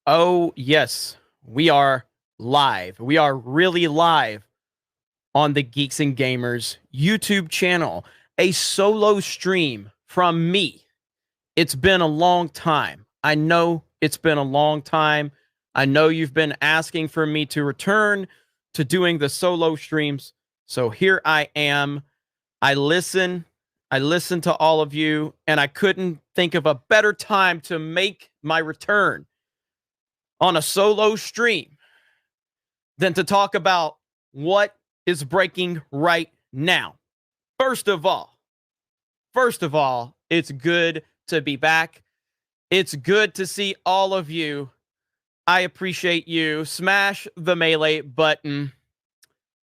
Oh, yes, we are live. We are really live on the Geeks and Gamers YouTube channel, a solo stream from me. It's been a long time. I know it's been a long time. I know you've been asking for me to return to doing the solo streams. So here I am. I listen to all of you, and I couldn't think of a better time to make my return on a solo stream than to talk about what is breaking right now. First of all, it's good to be back. It's good to see all of you. I appreciate you. Smash the melee button.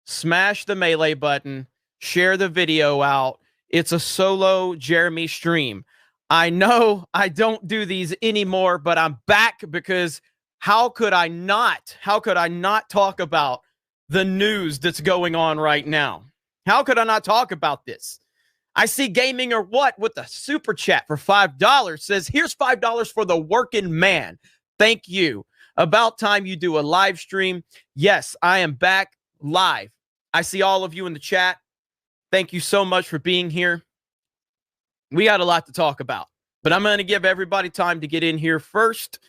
Smash the melee button. Share the video out. It's a solo Jeremy stream. I know I don't do these anymore, but I'm back because how could I not talk about the news that's going on right now? How could I not talk about this? I see Gaming or What with the super chat for $5 says, here's $5 for the working man. Thank you. About time you do a live stream. Yes, I am back live. I see all of you in the chat. Thank you so much for being here. We got a lot to talk about, but I'm going to give everybody time to get in here first.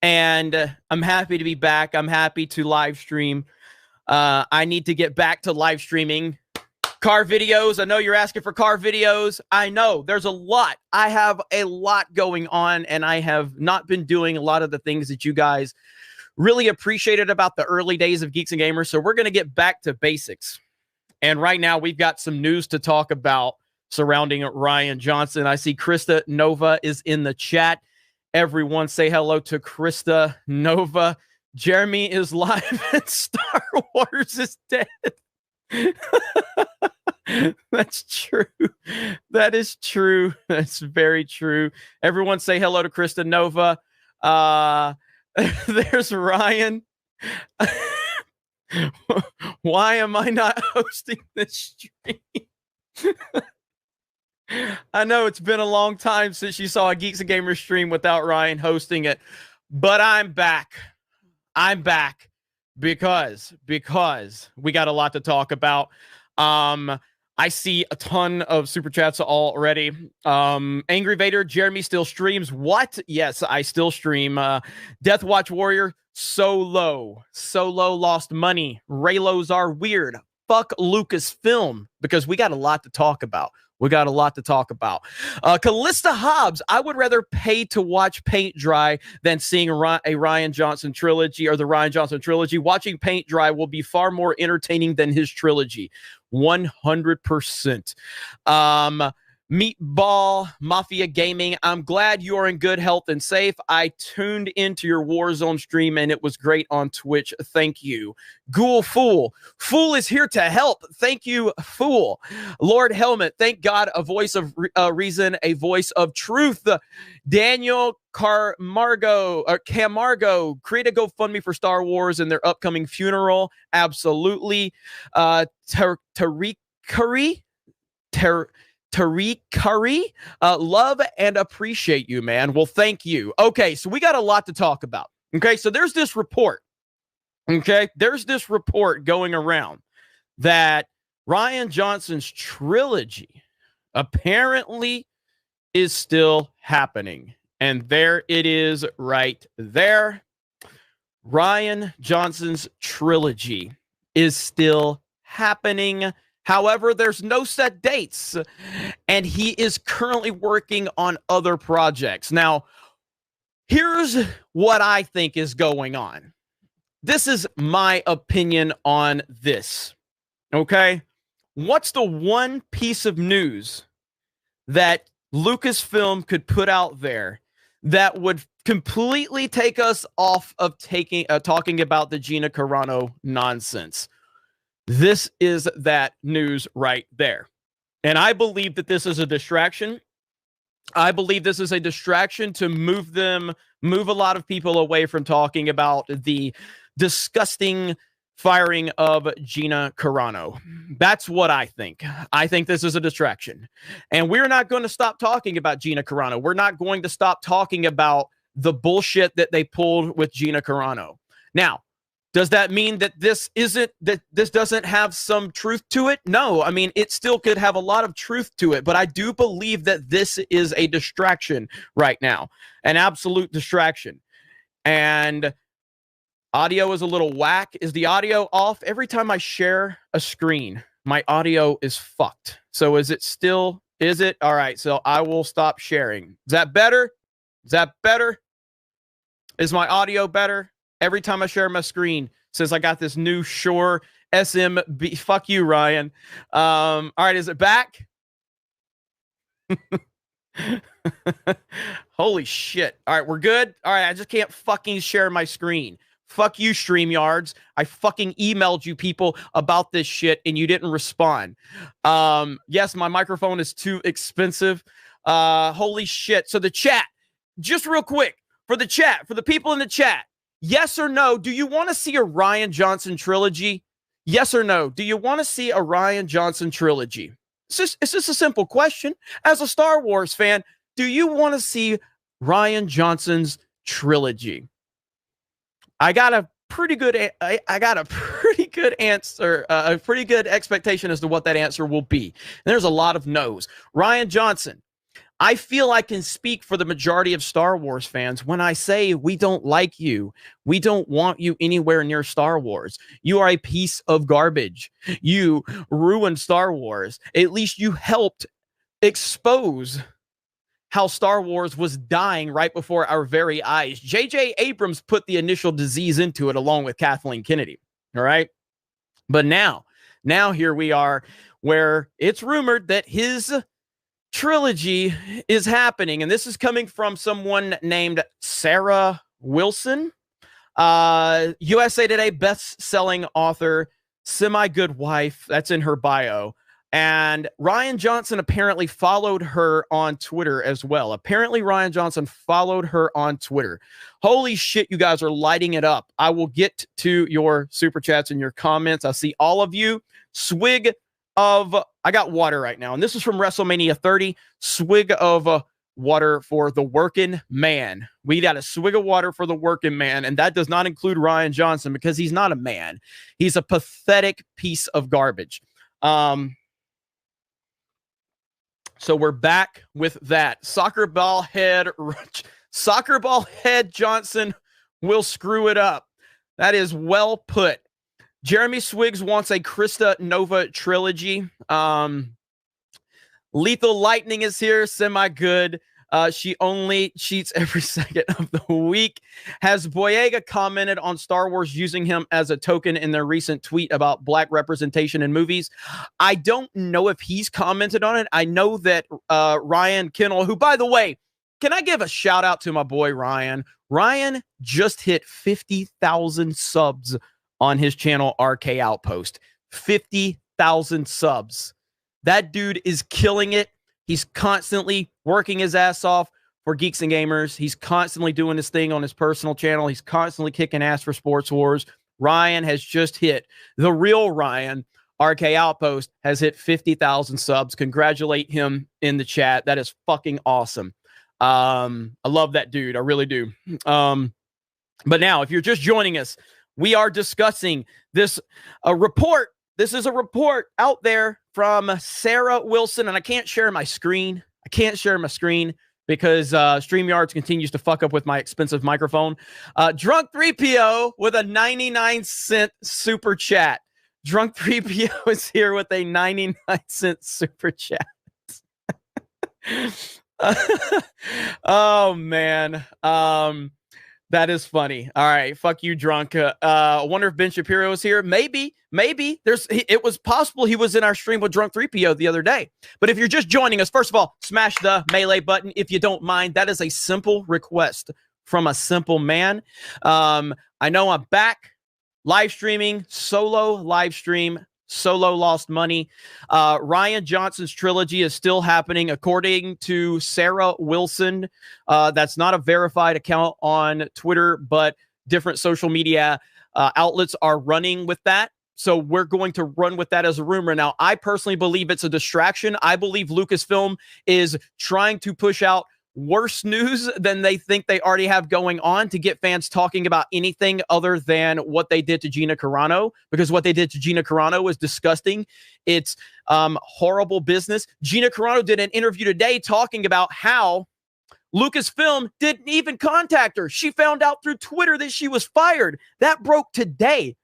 And I'm happy to be back. I'm happy to live stream. I need to get back to live streaming car videos. I know you're asking for car videos. I know there's a lot. I have a lot going on, and I have not been doing a lot of the things that you guys really appreciated about the early days of Geeks and Gamers. So we're going to get back to basics. And right now we've got some news to talk about surrounding Rian Johnson. I see Krista Nova is in the chat. Everyone say hello to Krista Nova. Jeremy is live and Star Wars is dead. That's true. That is true. That's very true. Everyone say hello to Krista Nova. There's Ryan. Why am I not hosting this stream? I know it's been a long time since you saw a Geeks and Gamers stream without Ryan hosting it, but I'm back. I'm back because we got a lot to talk about. I see a ton of super chats already. Angry Vader, Jeremy still streams. What? Yes, I still stream. Death Watch Warrior, solo lost money. Raylos are weird. Fuck Lucasfilm, because we got a lot to talk about. Callista Hobbs, I would rather pay to watch paint dry than seeing a Rian Johnson trilogy or the Rian Johnson trilogy. Watching paint dry will be far more entertaining than his trilogy. 100%. Meatball Mafia Gaming, I'm glad you're in good health and safe. I tuned into your Warzone stream and it was great on Twitch. Thank you. Ghoul Fool is here to help. Thank you, Fool. Lord Helmet, thank God, a voice of reason, a voice of truth. Daniel Camargo, create a GoFundMe for Star Wars and their upcoming funeral. Absolutely. Tariq Curry, love and appreciate you, man. Well, thank you. Okay, so we got a lot to talk about. Okay, so there's this report. Okay, there's this report going around that Rian Johnson's trilogy apparently is still happening. And there it is right there. Rian Johnson's trilogy is still happening. However, there's no set dates, and he is currently working on other projects. Now, here's what I think is going on. This is my opinion on this, okay? What's the one piece of news that Lucasfilm could put out there that would completely take us off of talking about the Gina Carano nonsense? This is that news right there. And I believe that this is a distraction. I believe this is a distraction to move a lot of people away from talking about the disgusting firing of Gina Carano. That's what I think. I think this is a distraction. And we're not going to stop talking about Gina Carano. We're not going to stop talking about the bullshit that they pulled with Gina Carano. Now, does that mean that this doesn't have some truth to it? No, I mean, it still could have a lot of truth to it, but I do believe that this is a distraction right now, an absolute distraction. And audio is a little whack. Is the audio off? Every time I share a screen, my audio is fucked. So is it? All right, so I will stop sharing. Is that better? Is that better? Is my audio better? Every time I share my screen, since I got this new Shure SMB, fuck you, Ryan. All right, is it back? Holy shit. All right, we're good. All right, I just can't fucking share my screen. Fuck you, StreamYards. I fucking emailed you people about this shit and you didn't respond. Yes, my microphone is too expensive. Holy shit. So the chat, just real quick, for the chat, for the people in the chat, yes or no, do you want to see a Rian Johnson trilogy? Yes or no, do you want to see a Rian Johnson trilogy? It's just a simple question. As a Star Wars fan, do you want to see Rian Johnson's trilogy? I got a pretty good answer, a pretty good expectation as to what that answer will be. And there's a lot of no's. Rian Johnson, I feel I can speak for the majority of Star Wars fans when I say we don't like you. We don't want you anywhere near Star Wars. You are a piece of garbage. You ruined Star Wars. At least you helped expose how Star Wars was dying right before our very eyes. J.J. Abrams put the initial disease into it along with Kathleen Kennedy. All right. But now here we are where it's rumored that his trilogy is happening. And this is coming from someone named Sarah Wilson, USA Today best-selling author, semi-good wife. That's in her bio. And Rian Johnson apparently followed her on Twitter as well. Apparently, Rian Johnson followed her on Twitter. Holy shit, you guys are lighting it up. I will get to your super chats and your comments. I see all of you. Swig of, I got water right now. And this is from WrestleMania 30. Swig of water for the working man. We got a swig of water for the working man. And that does not include Rian Johnson because he's not a man. He's a pathetic piece of garbage. So we're back with that. Soccer ball head Johnson will screw it up. That is well put. Jeremy Swiggs wants a Krista Nova trilogy. Lethal Lightning is here, semi-good. She only cheats every second of the week. Has Boyega commented on Star Wars using him as a token in their recent tweet about black representation in movies? I don't know if he's commented on it. I know that Ryan Kennel, who, by the way, can I give a shout out to my boy Ryan? Ryan just hit 50,000 subs on his channel, RK Outpost. 50,000 subs. That dude is killing it. He's constantly working his ass off for Geeks and Gamers. He's constantly doing his thing on his personal channel. He's constantly kicking ass for Sports Wars. Ryan has just hit, the real Ryan, RK Outpost, has hit 50,000 subs. Congratulate him in the chat. That is fucking awesome. I love that dude. I really do. But now, if you're just joining us, we are discussing this report. This is a report out there from Sarah Wilson, and I can't share my screen. I can't share my screen because StreamYards continues to fuck up with my expensive microphone. Drunk 3PO with a 99-cent super chat. Drunk 3PO is here with a 99-cent super chat. Oh, man. That is funny. All right. Fuck you, drunk. I wonder if Ben Shapiro is here. Maybe. It was possible he was in our stream with Drunk 3PO the other day. But if you're just joining us, first of all, smash the melee button if you don't mind. That is a simple request from a simple man. I know I'm back live streaming, solo live stream. Solo lost money. Rian Johnson's trilogy is still happening, according to Sarah Wilson. That's not a verified account on Twitter, but different social media outlets are running with that. So we're going to run with that as a rumor. Now, I personally believe it's a distraction. I believe Lucasfilm is trying to push out worse news than they think they already have going on to get fans talking about anything other than what they did to Gina Carano, because what they did to Gina Carano was disgusting. It's horrible business. Gina Carano did an interview today talking about how Lucasfilm didn't even contact her. She found out through Twitter that she was fired. That broke today.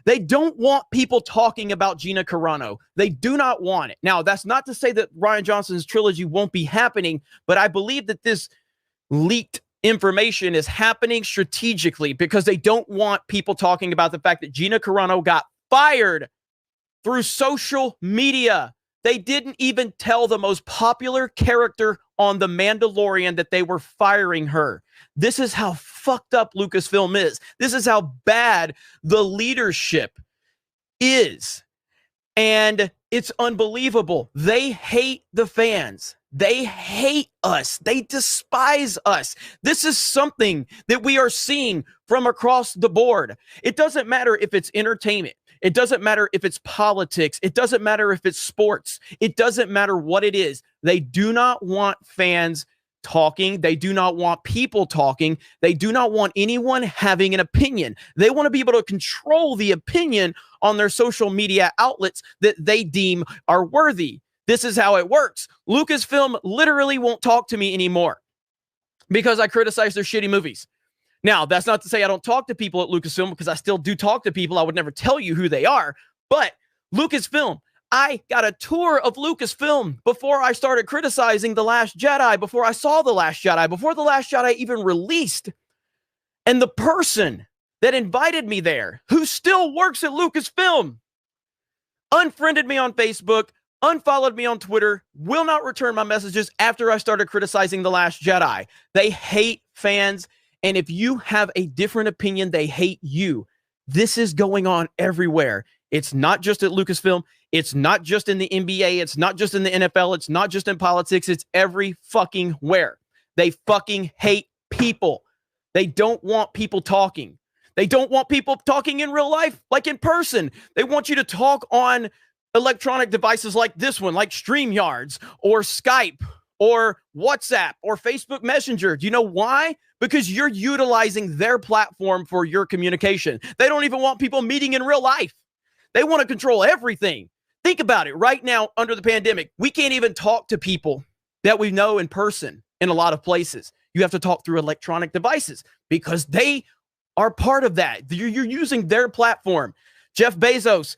They don't want people talking about Gina Carano. They do not want it. Now, that's not to say that Rian Johnson's trilogy won't be happening, but I believe that this leaked information is happening strategically because they don't want people talking about the fact that Gina Carano got fired through social media. They didn't even tell the most popular character on The Mandalorian that they were firing her. This is how fucked up Lucasfilm is. This is how bad the leadership is. And it's unbelievable. They hate the fans. They hate us. They despise us. This is something that we are seeing from across the board. It doesn't matter if it's entertainment. It doesn't matter if it's politics. It doesn't matter if it's sports. It doesn't matter what it is. They do not want fans talking. They do not want people talking. They do not want anyone having an opinion. They want to be able to control the opinion on their social media outlets that they deem are worthy. This is how it works. Lucasfilm literally won't talk to me anymore because I criticize their shitty movies. Now, that's not to say I don't talk to people at Lucasfilm, because I still do talk to people. I would never tell you who they are. But Lucasfilm, I got a tour of Lucasfilm before I started criticizing The Last Jedi, before I saw The Last Jedi, before The Last Jedi even released. And the person that invited me there, who still works at Lucasfilm, unfriended me on Facebook, unfollowed me on Twitter, will not return my messages after I started criticizing The Last Jedi. They hate fans. And if you have a different opinion, they hate you. This is going on everywhere. It's not just at Lucasfilm. It's not just in the NBA. It's not just in the NFL. It's not just in politics. It's every fucking where. They fucking hate people. They don't want people talking. They don't want people talking in real life, like in person. They want you to talk on electronic devices like this one, like StreamYards or Skype or WhatsApp or Facebook Messenger. Do you know why? Because you're utilizing their platform for your communication. They don't even want people meeting in real life. They want to control everything. Think about it. Right now, under the pandemic, we can't even talk to people that we know in person in a lot of places. You have to talk through electronic devices because they are part of that. You're using their platform. Jeff Bezos,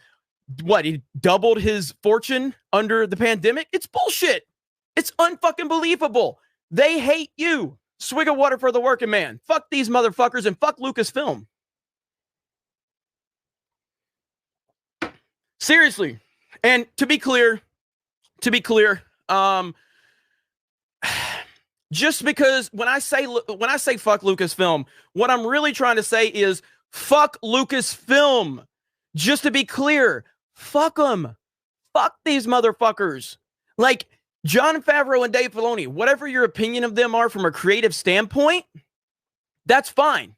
what, he doubled his fortune under the pandemic? It's bullshit. It's unfucking believable. They hate you. Swig of water for the working man. Fuck these motherfuckers and fuck Lucasfilm. Seriously. And to be clear, just because when I say fuck Lucasfilm, what I'm really trying to say is fuck Lucasfilm. Just to be clear, fuck them. Fuck these motherfuckers. Like, Jon Favreau and Dave Filoni, whatever your opinion of them are from a creative standpoint, that's fine.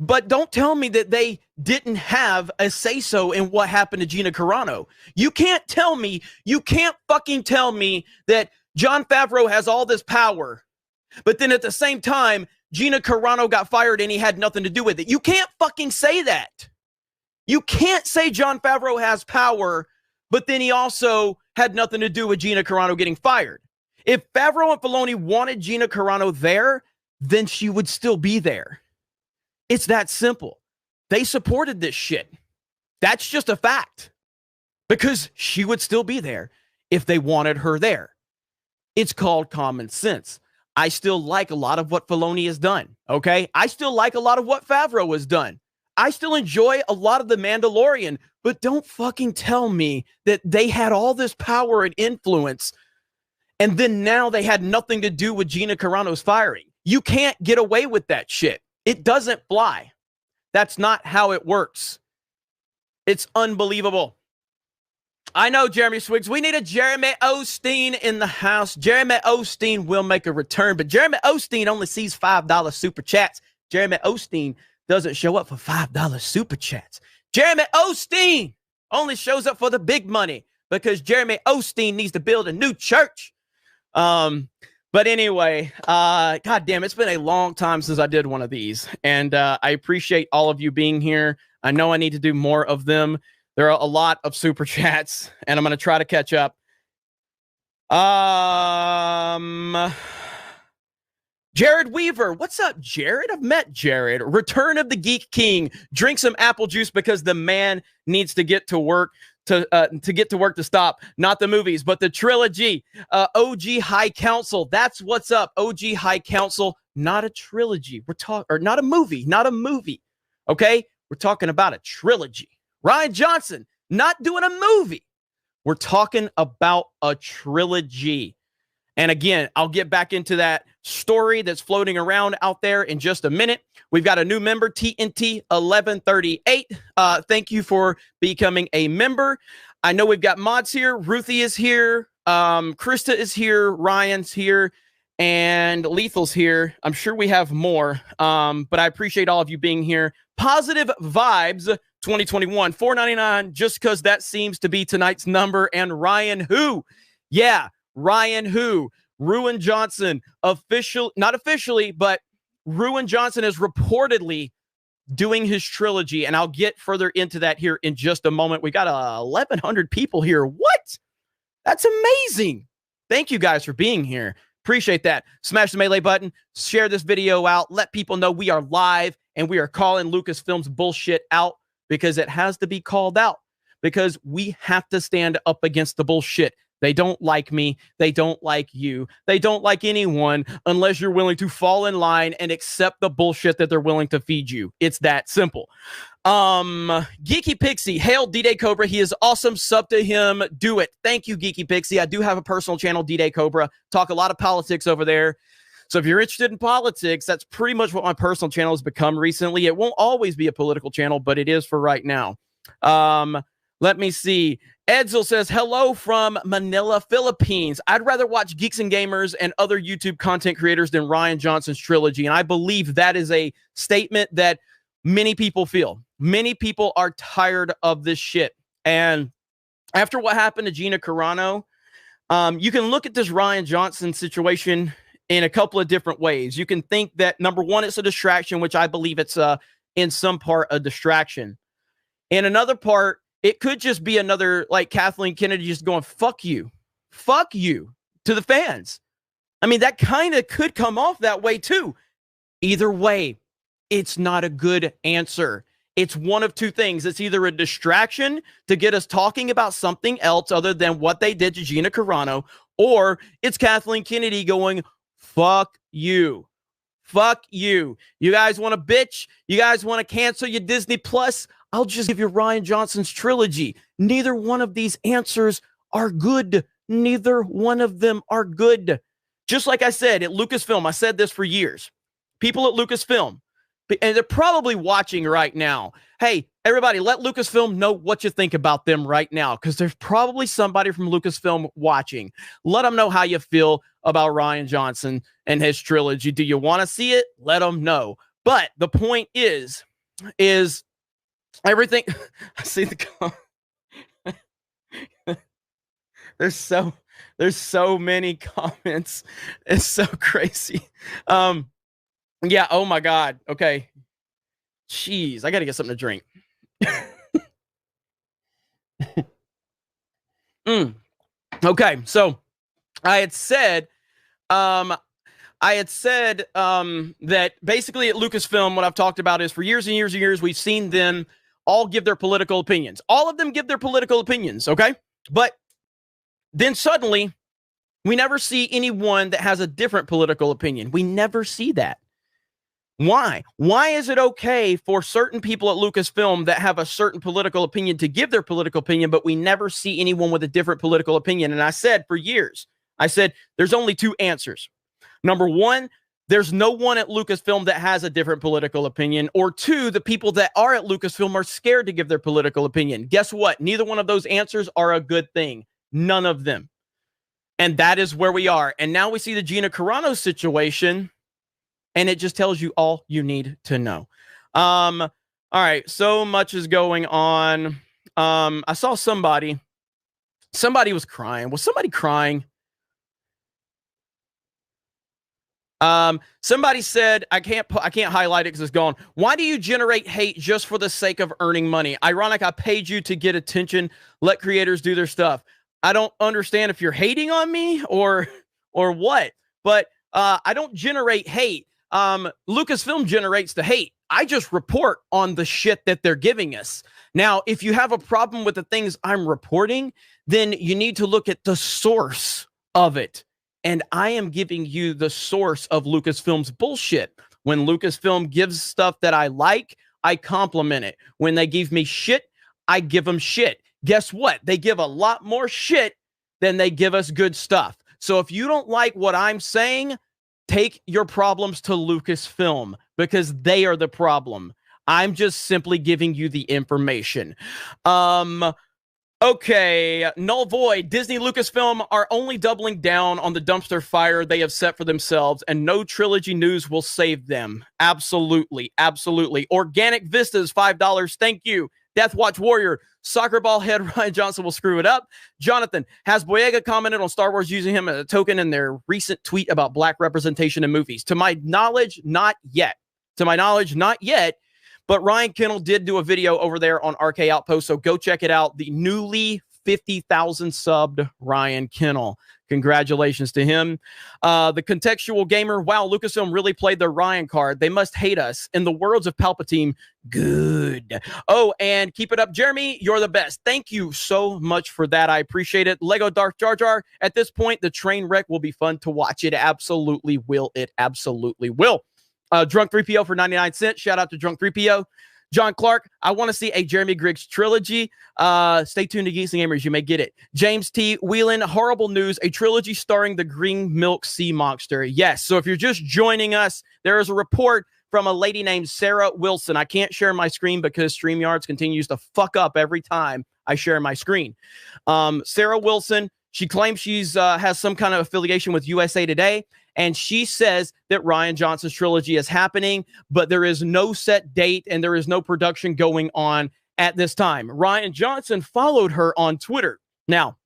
But don't tell me that they didn't have a say-so in what happened to Gina Carano. You can't fucking tell me that Jon Favreau has all this power, but then at the same time, Gina Carano got fired and he had nothing to do with it. You can't fucking say that. You can't say Jon Favreau has power, but then he also had nothing to do with Gina Carano getting fired. If Favreau and Filoni wanted Gina Carano there, then she would still be there. It's that simple. They supported this shit. That's just a fact. Because she would still be there if they wanted her there. It's called common sense. I still like a lot of what Filoni has done, okay? I still like a lot of what Favreau has done. I still enjoy a lot of The Mandalorian, but don't fucking tell me that they had all this power and influence and then now they had nothing to do with Gina Carano's firing. You can't get away with that shit. It doesn't fly. That's not how it works. It's unbelievable. I know, Jeremy Swiggs. We need a Jeremy Osteen in the house. Jeremy Osteen will make a return, but Jeremy Osteen only sees $5 super chats. Jeremy Osteen doesn't show up for $5 super chats. Jeremy Osteen only shows up for the big money because Jeremy Osteen needs to build a new church. But anyway, God damn, it's been a long time since I did one of these. And I appreciate all of you being here. I know I need to do more of them. There are a lot of super chats, and I'm going to try to catch up. Jared Weaver. What's up, Jared? I've met Jared. Return of the Geek King. Drink some apple juice because the man needs to get to work. To get to work to stop, not the movies, but the trilogy. OG High Council, that's what's up. OG High Council, not a trilogy. We're talking, or not a movie, not a movie. Okay, we're talking about a trilogy. Rian Johnson, not doing a movie. We're talking about a trilogy. And again, I'll get back into that story that's floating around out there in just a minute. We've got a new member, TNT 1138. Thank you for becoming a member. I know we've got mods here. Ruthie is here. Krista is here. Ryan's here. And Lethal's here. I'm sure we have more. But I appreciate all of you being here. Positive Vibes 2021, $4.99, just because that seems to be tonight's number. And Ryan who? Yeah. Ryan who? Rian Johnson, not officially, but Rian Johnson is reportedly doing his trilogy, and I'll get further into that here in just a moment. We got 1,100 people here. What? That's amazing. Thank you guys for being here. Appreciate that. Smash the melee button, share this video out, let people know we are live, and we are calling Lucasfilm's bullshit out because it has to be called out, because we have to stand up against the bullshit. They don't like me. They don't like you. They don't like anyone unless you're willing to fall in line and accept the bullshit that they're willing to feed you. It's that simple. Geeky Pixie, hail D-Day Cobra. He is awesome. Sub to him. Do it. Thank you, Geeky Pixie. I do have a personal channel, D-Day Cobra. Talk a lot of politics over there. So if you're interested in politics, that's pretty much what my personal channel has become recently. It won't always be a political channel, but it is for right now. Let me see. Edsel says, hello from Manila, Philippines. I'd rather watch Geeks and Gamers and other YouTube content creators than Rian Johnson's trilogy. And I believe that is a statement that many people feel. Many people are tired of this shit. And after what happened to Gina Carano, you can look at this Rian Johnson situation in a couple of different ways. You can think that, number one, it's a distraction, which I believe it's in some part a distraction. In another part, it could just be another, like, Kathleen Kennedy just going, fuck you to the fans. I mean, that kind of could come off that way too. Either way, it's not a good answer. It's one of two things. It's either a distraction to get us talking about something else other than what they did to Gina Carano, or it's Kathleen Kennedy going, fuck you. Fuck you. You guys want to bitch? You guys want to cancel your Disney Plus? I'll just give you Rian Johnson's trilogy. Neither one of these answers are good. Neither one of them are good. Just like I said at Lucasfilm, I said this for years. People at Lucasfilm, and they're probably watching right now. Hey, everybody, let Lucasfilm know what you think about them right now, because there's probably somebody from Lucasfilm watching. Let them know how you feel about Rian Johnson and his trilogy. Do you want to see it? Let them know. But the point is everything. I see the there's so many comments. It's so crazy. Yeah, oh my God. Okay. Jeez, I gotta get something to drink. Okay, so I had said that basically at Lucasfilm, what I've talked about is for years and years and years, we've seen them all give their political opinions. All of them give their political opinions, okay? But then suddenly, we never see anyone that has a different political opinion. We never see that. Why? Why is it okay for certain people at Lucasfilm that have a certain political opinion to give their political opinion, but we never see anyone with a different political opinion? And I said for years, I said, there's only two answers. Number one, there's no one at Lucasfilm that has a different political opinion. Or two, the people that are at Lucasfilm are scared to give their political opinion. Guess what? Neither one of those answers are a good thing. None of them. And that is where we are. And now we see the Gina Carano situation, and it just tells you all you need to know. All right, so much is going on. I saw somebody was crying. Was somebody crying? Somebody said, I can't highlight it because it's gone. Why do you generate hate just for the sake of earning money? Ironic, I paid you to get attention. Let creators do their stuff. I don't understand if you're hating on me or what, but I don't generate hate. Lucasfilm generates the hate. I just report on the shit that they're giving us. Now, if you have a problem with the things I'm reporting, then you need to look at the source of it. And I am giving you the source of Lucasfilm's bullshit. When Lucasfilm gives stuff that I like, I compliment it. When they give me shit, I give them shit. Guess what? They give a lot more shit than they give us good stuff. So if you don't like what I'm saying, take your problems to Lucasfilm because they are the problem. I'm just simply giving you the information. Okay, null void. Disney Lucasfilm are only doubling down on the dumpster fire they have set for themselves, and no trilogy news will save them. Absolutely, absolutely. Organic Vistas, $5. Thank you. Deathwatch Warrior, soccer ball head Rian Johnson will screw it up. Jonathan, has Boyega commented on Star Wars using him as a token in their recent tweet about black representation in movies? To my knowledge, not yet. To my knowledge, not yet. But Ryan Kennel did do a video over there on RK Outpost, so go check it out. The newly 50,000 subbed Ryan Kennel. Congratulations to him. The Contextual Gamer, wow, Lucasfilm really played the Ryan card. They must hate us. In the words of Palpatine, good. Oh, and keep it up, Jeremy. You're the best. Thank you so much for that. I appreciate it. Lego Darth Jar Jar, at this point, the train wreck will be fun to watch. It absolutely will. It absolutely will. Drunk 3PO for 99 cents. Shout out to Drunk 3PO. John Clark, I want to see a Jeremy Griggs trilogy. Stay tuned to Geeks and Gamers. You may get it. James T. Whelan, horrible news. A trilogy starring the green milk sea monster. Yes. So if you're just joining us, there is a report from a lady named Sarah Wilson. I can't share my screen because StreamYards continues to fuck up every time I share my screen. Sarah Wilson, she claims she's has some kind of affiliation with USA Today. And she says that Rian Johnson's trilogy is happening, but there is no set date and there is no production going on at this time. Rian Johnson followed her on Twitter. Now,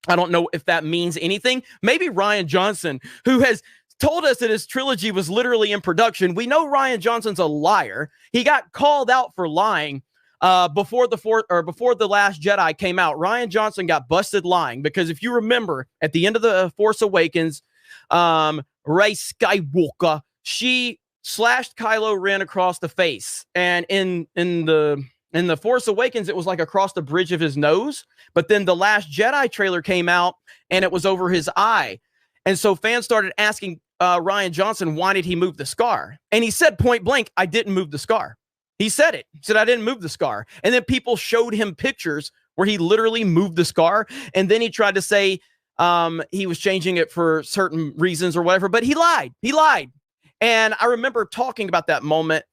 I don't know if that means anything. Maybe Rian Johnson, who has told us that his trilogy was literally in production. We know Rian Johnson's a liar. He got called out for lying before the Last Jedi came out. Rian Johnson got busted lying because if you remember at the end of the Force Awakens, Rey Skywalker, she slashed Kylo Ren across the face, and in the Force Awakens, it was like across the bridge of his nose. But then the Last Jedi trailer came out, and it was over his eye, and so fans started asking Rian Johnson, why did he move the scar? And he said point blank, I didn't move the scar. He said it. He said, I didn't move the scar. And then people showed him pictures where he literally moved the scar, and then he tried to say he was changing it for certain reasons or whatever, but he lied. He lied. And I remember talking about that moment,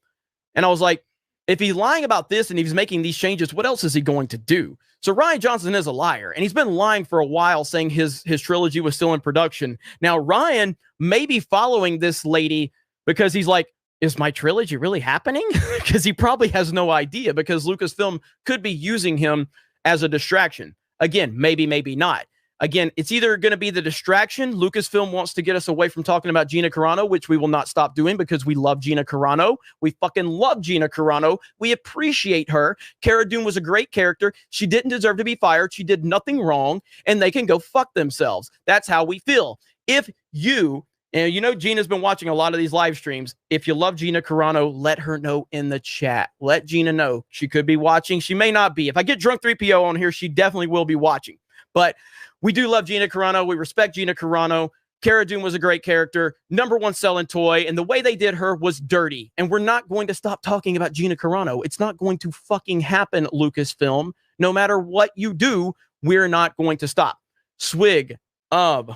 and I was like, if he's lying about this and he's making these changes, what else is he going to do? So Rian Johnson is a liar, and he's been lying for a while, saying his trilogy was still in production. Now, Ryan may be following this lady because he's like, is my trilogy really happening? Because he probably has no idea, because Lucasfilm could be using him as a distraction. Again, maybe, maybe not. Again, it's either going to be the distraction. Lucasfilm wants to get us away from talking about Gina Carano, which we will not stop doing because we love Gina Carano. We fucking love Gina Carano. We appreciate her. Cara Dune was a great character. She didn't deserve to be fired. She did nothing wrong, and they can go fuck themselves. That's how we feel. If you, and you know Gina's been watching a lot of these live streams, if you love Gina Carano, let her know in the chat. Let Gina know. She could be watching. She may not be. If I get Drunk 3PO on here, she definitely will be watching. But we do love Gina Carano. We respect Gina Carano. Cara Dune was a great character, #1 selling toy, and the way they did her was dirty. And we're not going to stop talking about Gina Carano. It's not going to fucking happen, Lucasfilm. No matter what you do, we're not going to stop. Swig of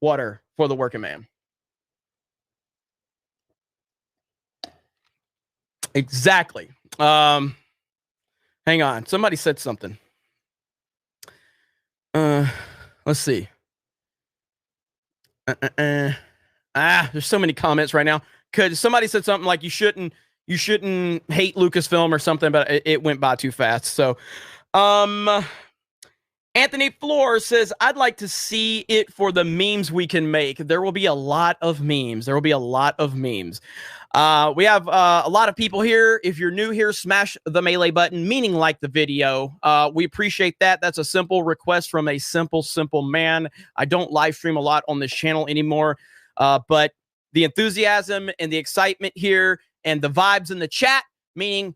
water for the working man. Exactly. Hang on. Somebody said something. Let's see. There's so many comments right now. Cause somebody said something like you shouldn't hate Lucasfilm or something, but it went by too fast. So, Anthony Floor says, I'd like to see it for the memes we can make. There will be a lot of memes. There will be a lot of memes. We have a lot of people here. If you're new here, smash the melee button, meaning like the video. We appreciate that. That's a simple request from a simple man. I don't live stream a lot on this channel anymore, but the enthusiasm and the excitement here and the vibes in the chat, meaning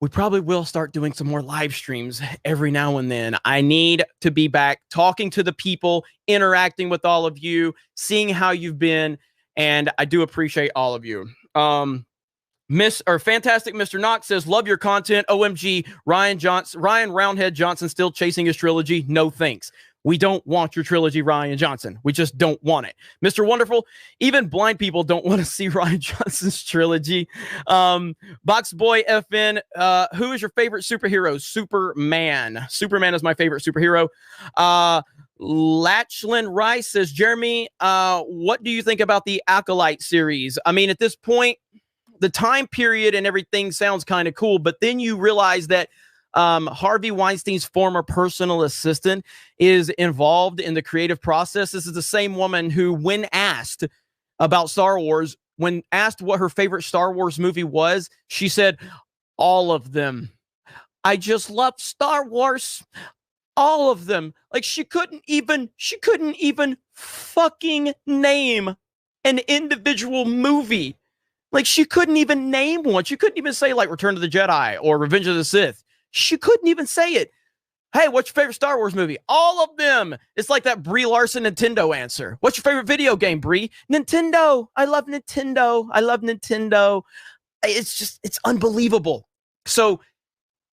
we probably will start doing some more live streams every now and then. I need to be back talking to the people, interacting with all of you, seeing how you've been, and I do appreciate all of you. Fantastic Mr. Knox says, love your content. OMG, Ryan Roundhead Johnson still chasing his trilogy. No thanks. We don't want your trilogy, Rian Johnson. We just don't want it. Mr. Wonderful, even blind people don't want to see Rian Johnson's trilogy. Boxboy FN, who is your favorite superhero? Superman. Superman is my favorite superhero. Latchlin Rice says, Jeremy, what do you think about the Acolyte series? I mean, at this point, the time period and everything sounds kind of cool, but then you realize that Harvey Weinstein's former personal assistant is involved in the creative process. This is the same woman who, when asked about Star Wars, when asked what her favorite Star Wars movie was, she said, all of them. I just love Star Wars. All of them. Like she couldn't even fucking name an individual movie. Like she couldn't even name one. She couldn't even say like Return of the Jedi or Revenge of the Sith. She couldn't even say it. Hey, what's your favorite Star Wars movie? All of them. It's like that Brie Larson Nintendo answer. What's your favorite video game, Brie? Nintendo. I love Nintendo. I love Nintendo. It's unbelievable. So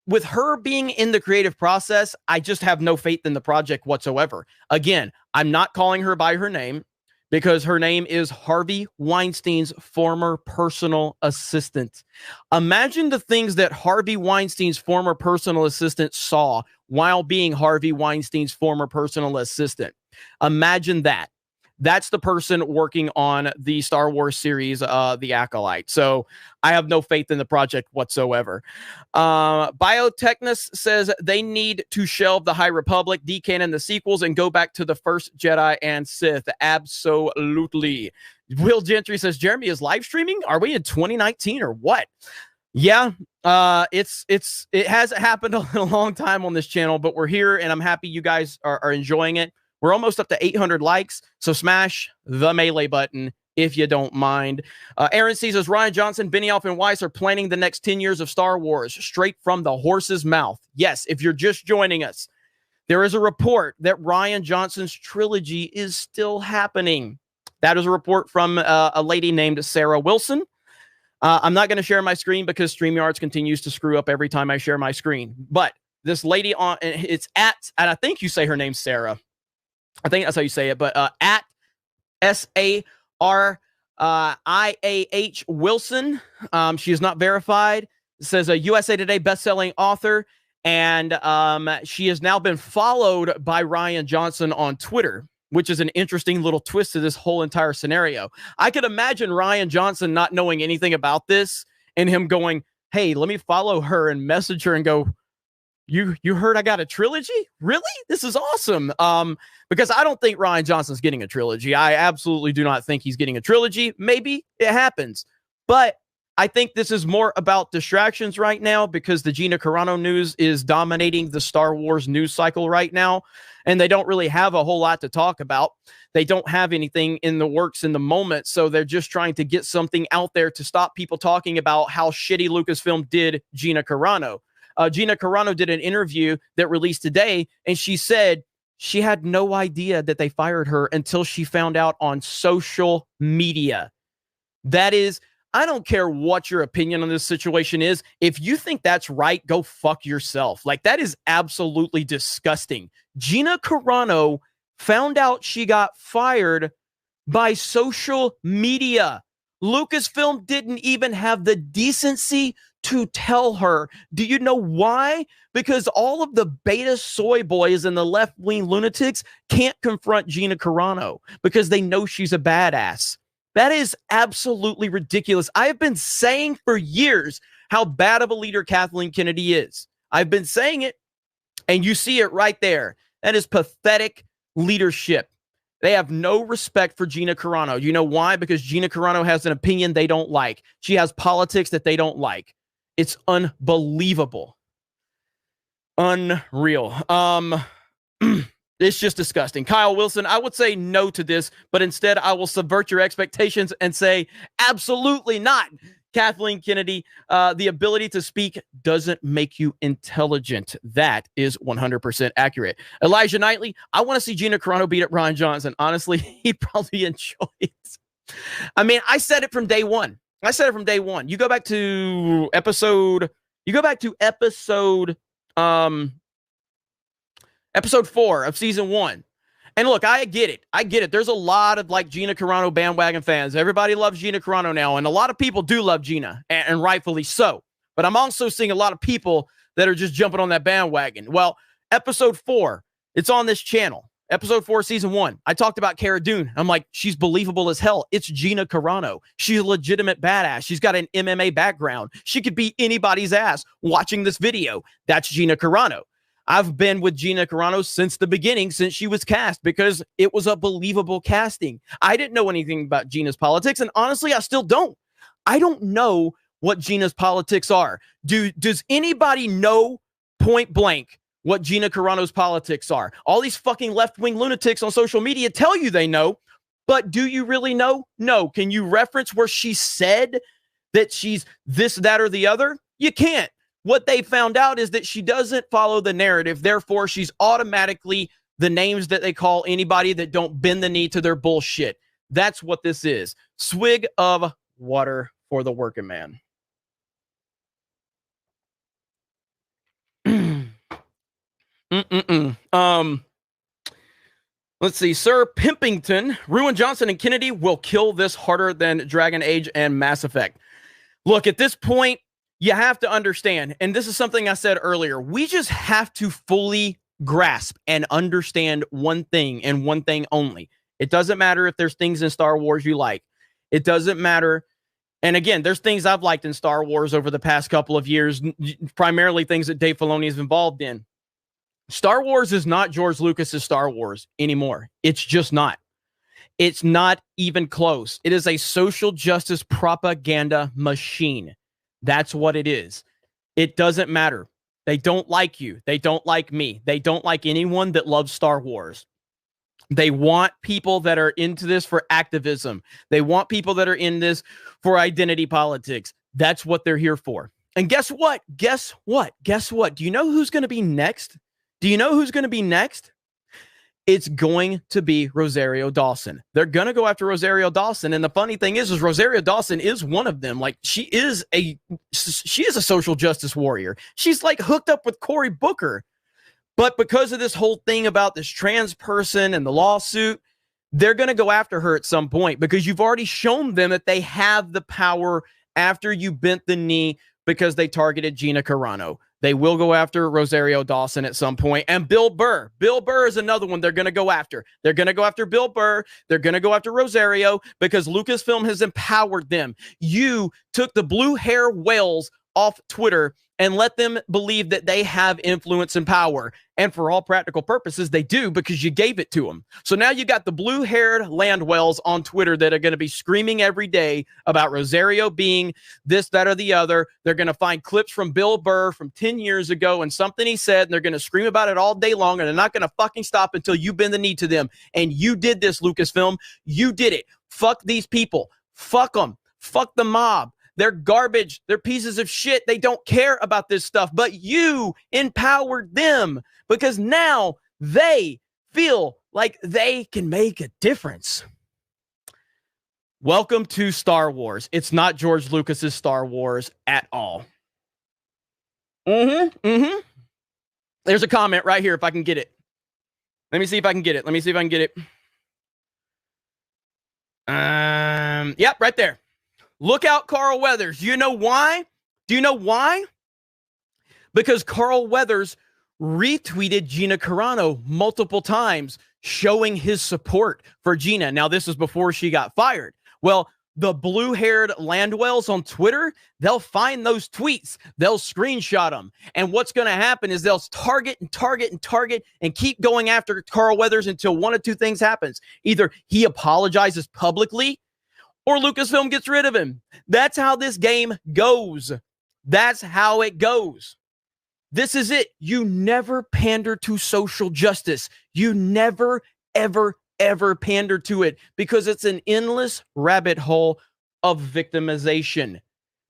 with her being in the creative process, I just have no faith in the project whatsoever. Again, I'm not calling her by her name because her name is Harvey Weinstein's former personal assistant. Imagine the things that Harvey Weinstein's former personal assistant saw while being Harvey Weinstein's former personal assistant. Imagine that. That's the person working on the Star Wars series, The Acolyte. So I have no faith in the project whatsoever. Biotechnus says they need to shelve the High Republic, decanon the sequels, and go back to the first Jedi and Sith. Absolutely. Will Gentry says, Jeremy is live streaming? Are we in 2019 or what? Yeah, it hasn't happened in a long time on this channel, but we're here and I'm happy you guys are enjoying it. We're almost up to 800 likes, so smash the melee button if you don't mind. Aaron C says, Rian Johnson, Benioff, and Weiss are planning the next 10 years of Star Wars straight from the horse's mouth. Yes, if you're just joining us, there is a report that Rian Johnson's trilogy is still happening. That is a report from a lady named Sarah Wilson. I'm not going to share my screen because StreamYards continues to screw up every time I share my screen. But this lady and I think you say her name's Sarah. I think that's how you say it, but at SARIAH Wilson. She is not verified. It says a USA Today best-selling author, and she has now been followed by Rian Johnson on Twitter, which is an interesting little twist to this whole entire scenario. I could imagine Rian Johnson not knowing anything about this and him going, hey, let me follow her and message her and go, You heard I got a trilogy? Really? This is awesome. Because I don't think Rian Johnson's getting a trilogy. I absolutely do not think he's getting a trilogy. Maybe it happens. But I think this is more about distractions right now because the Gina Carano news is dominating the Star Wars news cycle right now. And they don't really have a whole lot to talk about. They don't have anything in the works in the moment. So they're just trying to get something out there to stop people talking about how shitty Lucasfilm did Gina Carano. Gina Carano did an interview that released today, and she said she had no idea that they fired her until she found out on social media. That is, I don't care what your opinion on this situation is. If you think that's right, go fuck yourself. Like, that is absolutely disgusting. Gina Carano found out she got fired by social media. Lucasfilm didn't even have the decency to tell her. Do you know why? Because all of the beta soy boys and the left-wing lunatics can't confront Gina Carano because they know she's a badass. That is absolutely ridiculous. I have been saying for years how bad of a leader Kathleen Kennedy is. I've been saying it, and you see it right there. That is pathetic leadership. They have no respect for Gina Carano. You know why? Because Gina Carano has an opinion they don't like. She has politics that they don't like. It's unbelievable. Unreal. It's just disgusting. Kyle Wilson, I would say no to this, but instead I will subvert your expectations and say absolutely not. Kathleen Kennedy, the ability to speak doesn't make you intelligent. That is 100% accurate. Elijah Knightley, I want to see Gina Carano beat up Rian Johnson. Honestly, he'd probably enjoy it. I mean, I said it from day one. You go back to episode 4 of season 1. And look, I get it. There's a lot of like Gina Carano bandwagon fans. Everybody loves Gina Carano now, and a lot of people do love Gina, and rightfully so. But I'm also seeing a lot of people that are just jumping on that bandwagon. Well, episode 4, it's on this channel. Episode 4, season 1. I talked about Cara Dune. I'm like, she's believable as hell. It's Gina Carano. She's a legitimate badass. She's got an MMA background. She could beat anybody's ass watching this video. That's Gina Carano. I've been with Gina Carano since the beginning, since she was cast, because it was a believable casting. I didn't know anything about Gina's politics, and honestly, I still don't. I don't know what Gina's politics are. Does anybody know point blank what Gina Carano's politics are? All these fucking left-wing lunatics on social media tell you they know, but do you really know? No. Can you reference where she said that she's this, that, or the other? You can't. What they found out is that she doesn't follow the narrative. Therefore, she's automatically the names that they call anybody that don't bend the knee to their bullshit. That's what this is. Swig of water for the working man. Let's see. Sir Pimpington, Rian Johnson and Kennedy will kill this harder than Dragon Age and Mass Effect. Look, at this point, you have to understand, and this is something I said earlier, we just have to fully grasp and understand one thing and one thing only. It doesn't matter if there's things in Star Wars you like. It doesn't matter. And again, there's things I've liked in Star Wars over the past couple of years, primarily things that Dave Filoni is involved in. Star Wars is not George Lucas's Star Wars anymore. It's just not. It's not even close. It is a social justice propaganda machine. That's what it is. It doesn't matter. They don't like you. They don't like me. They don't like anyone that loves Star Wars. They want people that are into this for activism. They want people that are in this for identity politics. That's what they're here for. And guess what? Guess what? Guess what? Do you know who's going to be next? Do you know who's going to be next? It's going to be Rosario Dawson. They're going to go after Rosario Dawson. And the funny thing is Rosario Dawson is one of them. Like, she is a social justice warrior. She's like hooked up with Cory Booker. But because of this whole thing about this trans person and the lawsuit, they're going to go after her at some point, because you've already shown them that they have the power after you bent the knee because they targeted Gina Carano. They will go after Rosario Dawson at some point. And Bill Burr. Bill Burr is another one they're going to go after. They're going to go after Bill Burr. They're going to go after Rosario because Lucasfilm has empowered them. You took the blue hair whales off Twitter and let them believe that they have influence and power. And for all practical purposes, they do, because you gave it to them. So now you got the blue-haired land whales on Twitter that are going to be screaming every day about Rosario being this, that, or the other. They're going to find clips from Bill Burr from 10 years ago and something he said, and they're going to scream about it all day long, and they're not going to fucking stop until you bend the knee to them. And you did this, Lucasfilm. You did it. Fuck these people. Fuck them. Fuck the mob. They're garbage. They're pieces of shit. They don't care about this stuff. But you empowered them because now they feel like they can make a difference. Welcome to Star Wars. It's not George Lucas's Star Wars at all. There's a comment right here if I can get it. Let me see if I can get it. Yep, right there. Look out, Carl Weathers. You know why? Do you know why? Because Carl Weathers retweeted Gina Carano multiple times, showing his support for Gina. Now, this was before she got fired. Well, the blue-haired Landwells on Twitter, they'll find those tweets, they'll screenshot them, and what's going to happen is they'll target and keep going after Carl Weathers until one of two things happens. Either he apologizes publicly or Lucasfilm gets rid of him. That's how this game goes. That's how it goes. This is it. You never pander to social justice. You never, ever pander to it, because it's an endless rabbit hole of victimization.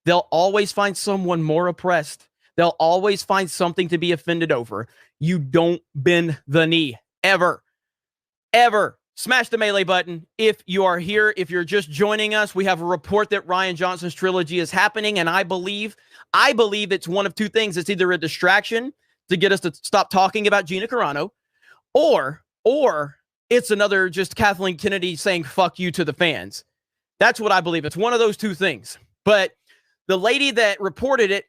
They'll always find someone more oppressed. They'll always find something to be offended over. You don't bend the knee. Ever. Smash the melee button if you are here. If you're just joining us, we have a report that Rian Johnson's trilogy is happening, and I believe it's one of two things. It's either a distraction to get us to stop talking about Gina Carano, or it's another just Kathleen Kennedy saying fuck you to the fans. That's what I believe. It's one of those two things. But the lady that reported it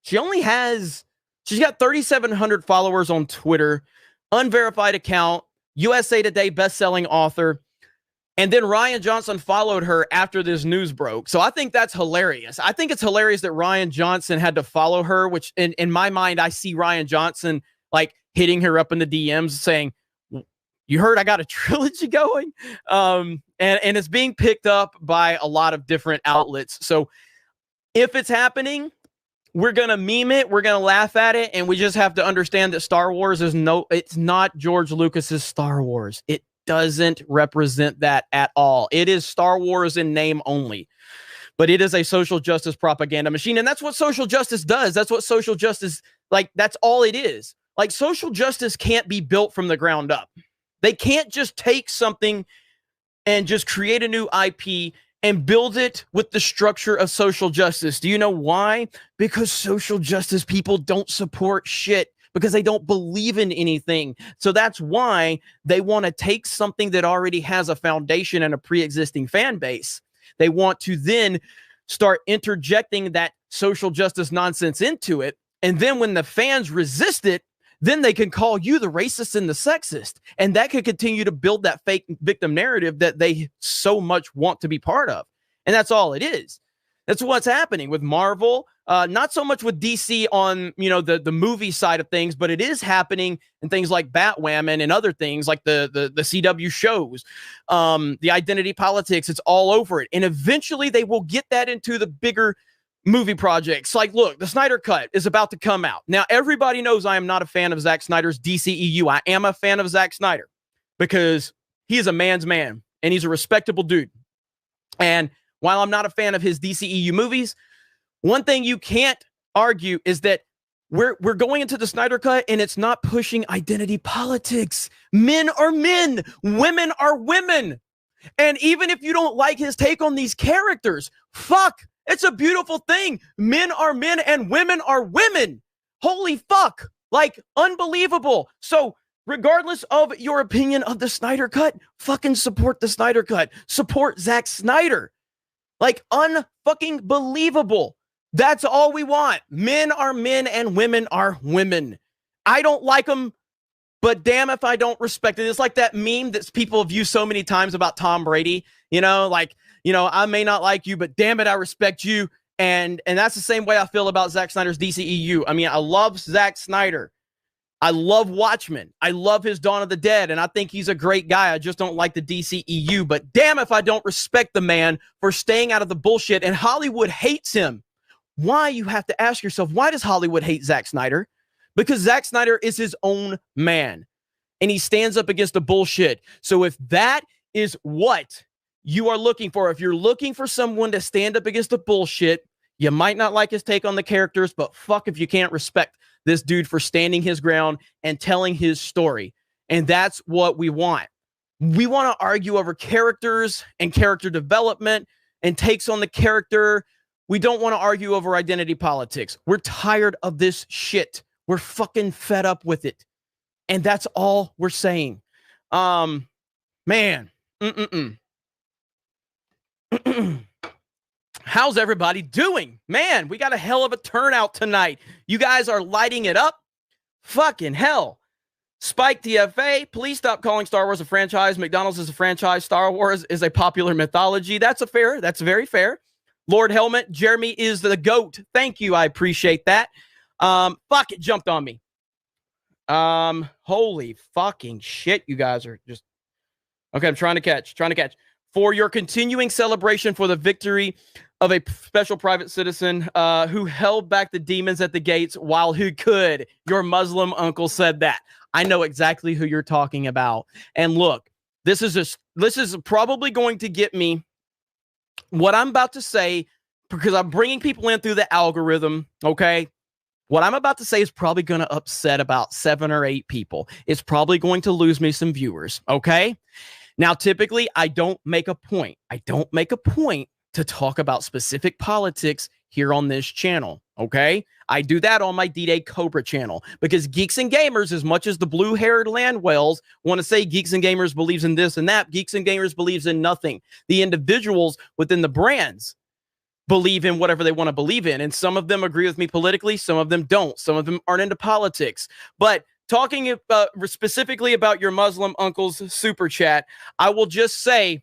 she's got 3,700 followers on Twitter, unverified account, USA Today bestselling author. And then Rian Johnson followed her after this news broke. So I think that's hilarious. I think it's hilarious that Rian Johnson had to follow her, which in my mind, I see Rian Johnson like hitting her up in the DMs saying, you heard I got a trilogy going? And it's being picked up by a lot of different outlets. So if it's happening, we're going to meme it. We're going to laugh at it. And we just have to understand that Star Wars it's not George Lucas's Star Wars. It doesn't represent that at all. It is Star Wars in name only. But it is a social justice propaganda machine. And that's what social justice does. That's what social justice, that's all it is. Like, social justice can't be built from the ground up. They can't just take something and just create a new IP and build it with the structure of social justice. Do you know why? Because social justice people don't support shit, because they don't believe in anything. So that's why they want to take something that already has a foundation and a pre-existing fan base. They want to then start interjecting that social justice nonsense into it. And then when the fans resist it, then they can call you the racist and the sexist. And that could continue to build that fake victim narrative that they so much want to be part of. And that's all it is. That's what's happening with Marvel. Not so much with DC on, the movie side of things, but it is happening in things like Batwoman and other things like the CW shows, the identity politics. It's all over it. And eventually they will get that into the bigger movie projects. Like, look, the Snyder Cut is about to come out. Now, everybody knows I am not a fan of Zack Snyder's DCEU. I am a fan of Zack Snyder because he is a man's man and he's a respectable dude. And while I'm not a fan of his DCEU movies, one thing you can't argue is that we're going into the Snyder Cut and it's not pushing identity politics. Men are men. Women are women. And even if you don't like his take on these characters, fuck, it's a beautiful thing. Men are men and women are women. Holy fuck. Like, unbelievable. So regardless of your opinion of the Snyder Cut, fucking support the Snyder Cut. Support Zack Snyder. Like, unfucking believable. That's all we want. Men are men and women are women. I don't like them, but damn if I don't respect it. It's like that meme that people have used so many times about Tom Brady. I may not like you, but damn it, I respect you. And that's the same way I feel about Zack Snyder's DCEU. I mean, I love Zack Snyder. I love Watchmen. I love his Dawn of the Dead, and I think he's a great guy. I just don't like the DCEU. But damn if I don't respect the man for staying out of the bullshit. And Hollywood hates him. Why? You have to ask yourself, why does Hollywood hate Zack Snyder? Because Zack Snyder is his own man, and he stands up against the bullshit. So if that is what you are looking for, if you're looking for someone to stand up against the bullshit, you might not like his take on the characters, but fuck if you can't respect this dude for standing his ground and telling his story. And that's what we want. We want to argue over characters and character development and takes on the character. We don't want to argue over identity politics. We're tired of this shit. We're fucking fed up with it. And that's all we're saying. Man. How's everybody doing? Man, we got a hell of a turnout tonight. You guys are lighting it up. Fucking hell. Spike TFA, please stop calling Star Wars a franchise. McDonald's is a franchise. Star Wars is a popular mythology. That's very fair. Lord Helmet, Jeremy is the GOAT. Thank you. I appreciate that. Fuck, it jumped on me. Holy fucking shit. You guys are just, okay. I'm trying to catch. For your continuing celebration for the victory of a special private citizen who held back the demons at the gates while he could. Your Muslim uncle said that. I know exactly who you're talking about. And look, this is probably going to get me what I'm about to say, because I'm bringing people in through the algorithm, okay? What I'm about to say is probably going to upset about 7 or 8 people. It's probably going to lose me some viewers, okay? Now, typically, I don't make a point to talk about specific politics here on this channel, okay? I do that on my D-Day Cobra channel because Geeks and Gamers, as much as the blue-haired land whales want to say Geeks and Gamers believes in this and that, Geeks and Gamers believes in nothing. The individuals within the brands believe in whatever they want to believe in, and some of them agree with me politically, some of them don't. Some of them aren't into politics. But talking specifically about your Muslim uncle's super chat, I will just say,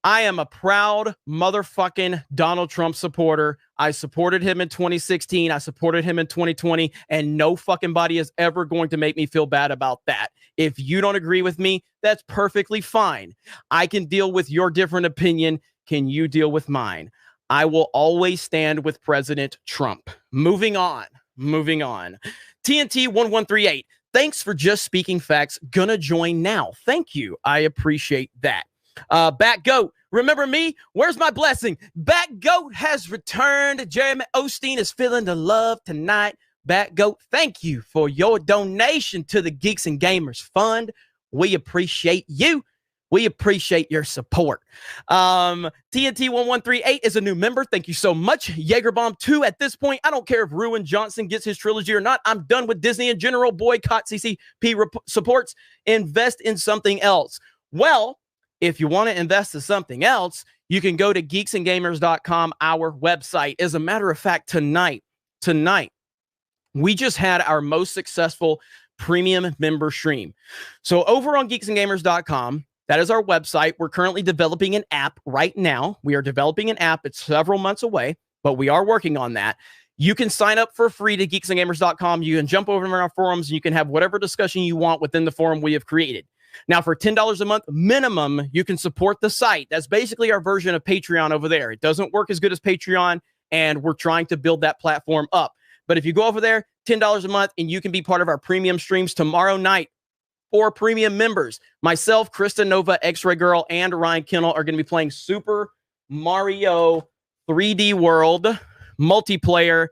I am a proud motherfucking Donald Trump supporter. I supported him in 2016. I supported him in 2020. And no fucking body is ever going to make me feel bad about that. If you don't agree with me, that's perfectly fine. I can deal with your different opinion. Can you deal with mine? I will always stand with President Trump. Moving on. TNT 1138. Thanks for just speaking facts. Gonna join now. Thank you. I appreciate that. Back Goat, remember me? Where's my blessing? Back Goat has returned. Jeremy Osteen is feeling the love tonight. Back Goat, thank you for your donation to the Geeks and Gamers Fund. We appreciate you. We appreciate your support. TNT 1138 is a new member. Thank you so much. Jaegerbomb 2 at this point. I don't care if Rian Johnson gets his trilogy or not. I'm done with Disney in general. Boycott CCP supports. Invest in something else. Well, if you want to invest in something else, you can go to geeksandgamers.com, our website. As a matter of fact, tonight, we just had our most successful premium member stream. So over on geeksandgamers.com, that is our website. We're currently developing an app right now. We are developing an app. It's several months away, but we are working on that. You can sign up for free to geeksandgamers.com. You can jump over to our forums and you can have whatever discussion you want within the forum we have created. Now, for $10 a month minimum, you can support the site. That's basically our version of Patreon over there. It doesn't work as good as Patreon, and we're trying to build that platform up. But if you go over there, $10 a month, and you can be part of our premium streams tomorrow night for premium members. Myself, Krista Nova, X-Ray Girl, and Ryan Kennel are going to be playing Super Mario 3D World multiplayer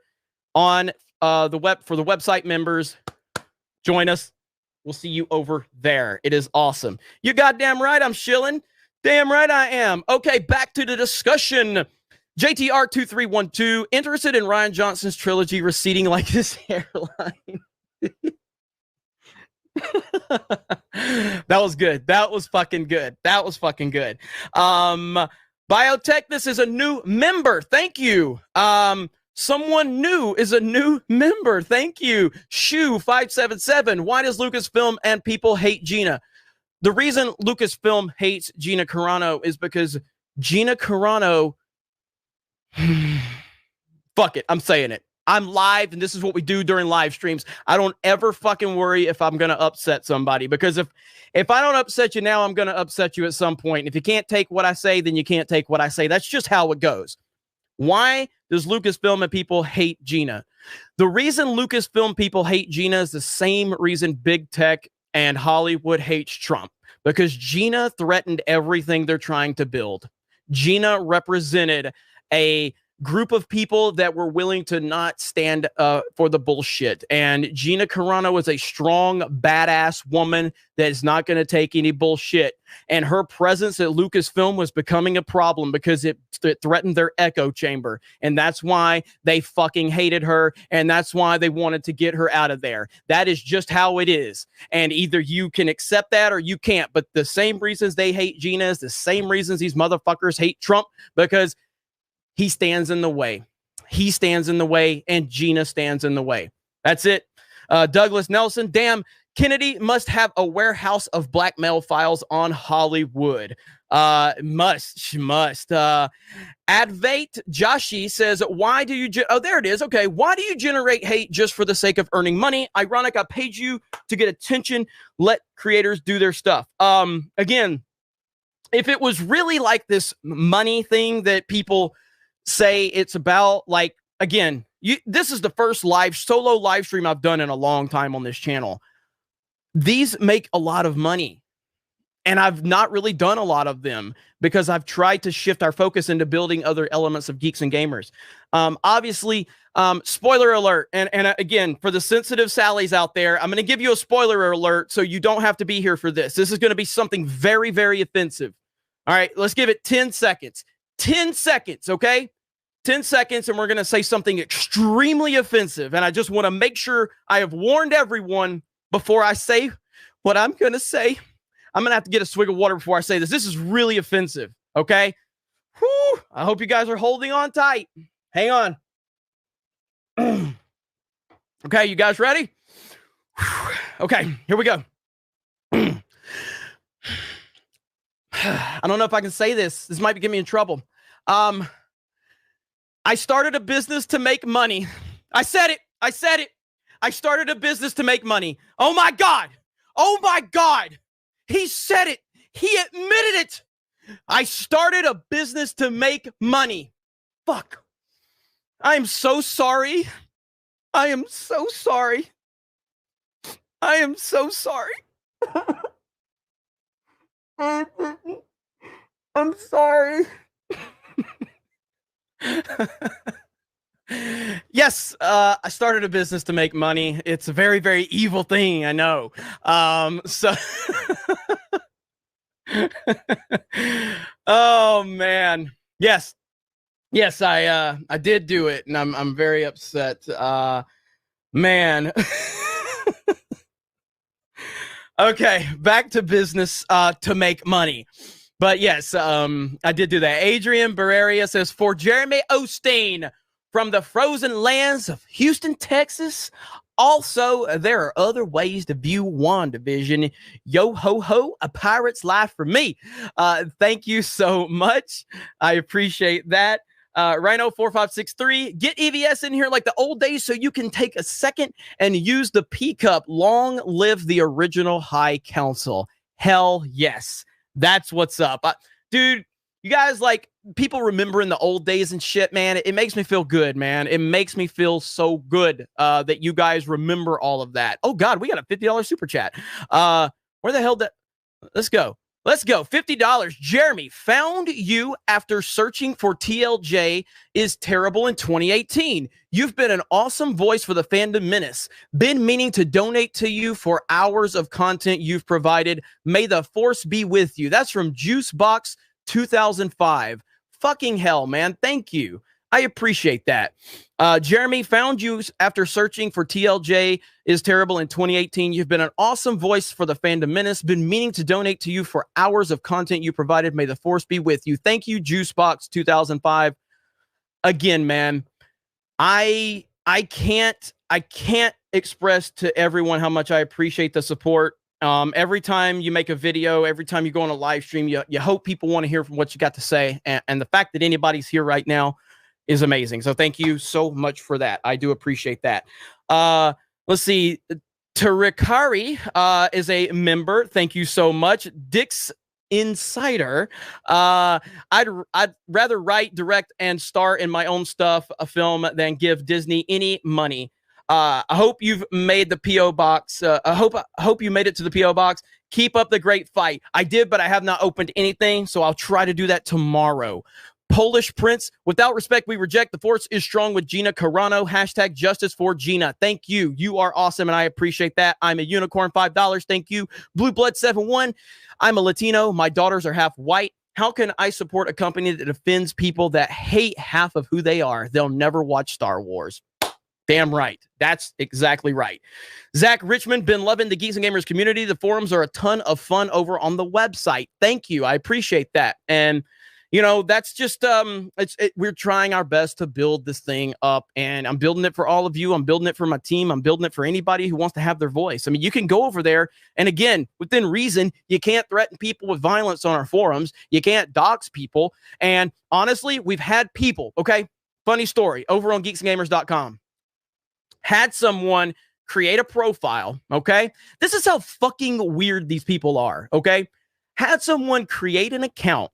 on the web for the website members. Join us. We'll see you over there. It is awesome. You goddamn right I'm shilling. Damn right I am. Okay, back to the discussion. JTR2312, interested in Rian Johnson's trilogy receding like his hairline. That was good. That was fucking good. Biotech, this is a new member. Thank you. Someone new is a new member. Thank you. Shoe577. Why does Lucasfilm and people hate Gina? The reason Lucasfilm hates Gina Carano is because Gina Carano... Fuck it. I'm saying it. I'm live, and this is what we do during live streams. I don't ever fucking worry if I'm going to upset somebody, because if I don't upset you now, I'm going to upset you at some point. If you can't take what I say, then you can't take what I say. That's just how it goes. Why does Lucasfilm and people hate Gina? The reason Lucasfilm people hate Gina is the same reason big tech and Hollywood hates Trump, because Gina threatened everything they're trying to build. Gina represented a group of people that were willing to not stand for the bullshit. And Gina Carano is a strong, badass woman that is not going to take any bullshit. And her presence at Lucasfilm was becoming a problem because it threatened their echo chamber. And that's why they fucking hated her. And that's why they wanted to get her out of there. That is just how it is. And either you can accept that or you can't. But the same reasons they hate Gina is the same reasons these motherfuckers hate Trump, because he stands in the way. He stands in the way, and Gina stands in the way. That's it. Douglas Nelson, damn, Kennedy must have a warehouse of blackmail files on Hollywood. Must. Advait Joshi says, why do you, oh, there it is. Okay. Why do you generate hate just for the sake of earning money? Ironic, I paid you to get attention. Let creators do their stuff. Again, if it was really like this money thing that people say it's about, like, again, this is the first solo live stream I've done in a long time on this channel. These make a lot of money. And I've not really done a lot of them because I've tried to shift our focus into building other elements of Geeks and Gamers. Obviously, spoiler alert. And again, for the sensitive Sallies out there, I'm going to give you a spoiler alert so you don't have to be here for this. This is going to be something very, very offensive. All right, let's give it 10 seconds. 10 seconds, okay? 10 seconds, and we're going to say something extremely offensive. And I just want to make sure I have warned everyone before I say what I'm going to say. I'm going to have to get a swig of water before I say this. This is really offensive, okay? Whew, I hope you guys are holding on tight. Hang on. Okay, you guys ready? Okay, here we go. I don't know if I can say this. This might get me in trouble. I started a business to make money. I said it. I started a business to make money. Oh, my God. Oh, my God. He said it. He admitted it. I started a business to make money. Fuck. I am so sorry. I am so sorry. I am so sorry. I'm sorry. Yes, I started a business to make money. It's a very, very evil thing, I know. So oh man. Yes, I did do it, and I'm very upset. Man. Okay, back to business to make money. But yes, I did do that. Adrian Barreria says, for Jeremy Osteen from the frozen lands of Houston, Texas. Also, there are other ways to view WandaVision. Yo ho ho, a pirate's life for me. Thank you so much. I appreciate that. Rhino4563, get EVS in here like the old days so you can take a second and use the P cup. Long live the original High Council. Hell yes. That's what's up. Dude, you guys, like, people remembering the old days and shit, man. It makes me feel good, man. It makes me feel so good that you guys remember all of that. Oh, God, we got a $50 super chat. Where the hell did... Let's go. $50. Jeremy, found you after searching for TLJ is terrible in 2018. You've been an awesome voice for the fandom menace. Been meaning to donate to you for hours of content you've provided. May the force be with you. That's from Juicebox 2005. Fucking hell, man. Thank you. I appreciate that. Jeremy, found you after searching for TLJ is terrible in 2018. You've been an awesome voice for the fandom menace. Been meaning to donate to you for hours of content you provided. May the force be with you. Thank you, Juicebox 2005. Again, man, I can't express to everyone how much I appreciate the support. Every time you make a video, every time you go on a live stream, you hope people want to hear from what you got to say. And the fact that anybody's here right now is amazing. So thank you so much for that. I do appreciate that. Let's see. Tarikari is a member. Thank you so much. Dick's Insider. I'd rather write, direct, and star in my own stuff, a film, than give Disney any money. I hope you've made the P.O. box. I hope you made it to the P.O. box. Keep up the great fight. I did, but I have not opened anything, so I'll try to do that tomorrow. Polish Prince, without respect, we reject. The force is strong with Gina Carano. Hashtag justice for Gina. Thank you. You are awesome, and I appreciate that. I'm a unicorn, $5. Thank you. Blue Blood 71. I'm a Latino. My daughters are half white. How can I support a company that offends people that hate half of who they are? They'll never watch Star Wars. Damn right. That's exactly right. Zach Richmond, been loving the Geeks and Gamers community. The forums are a ton of fun over on the website. Thank you. I appreciate that. And you know, that's just we're trying our best to build this thing up, and I'm building it for all of you. I'm building it for my team. I'm building it for anybody who wants to have their voice. I mean, you can go over there, and again, within reason, you can't threaten people with violence on our forums. You can't dox people. And honestly, we've had people, okay, funny story, over on geeksandgamers.com, had someone create a profile, okay? This is how fucking weird these people are, okay? Had someone create an account,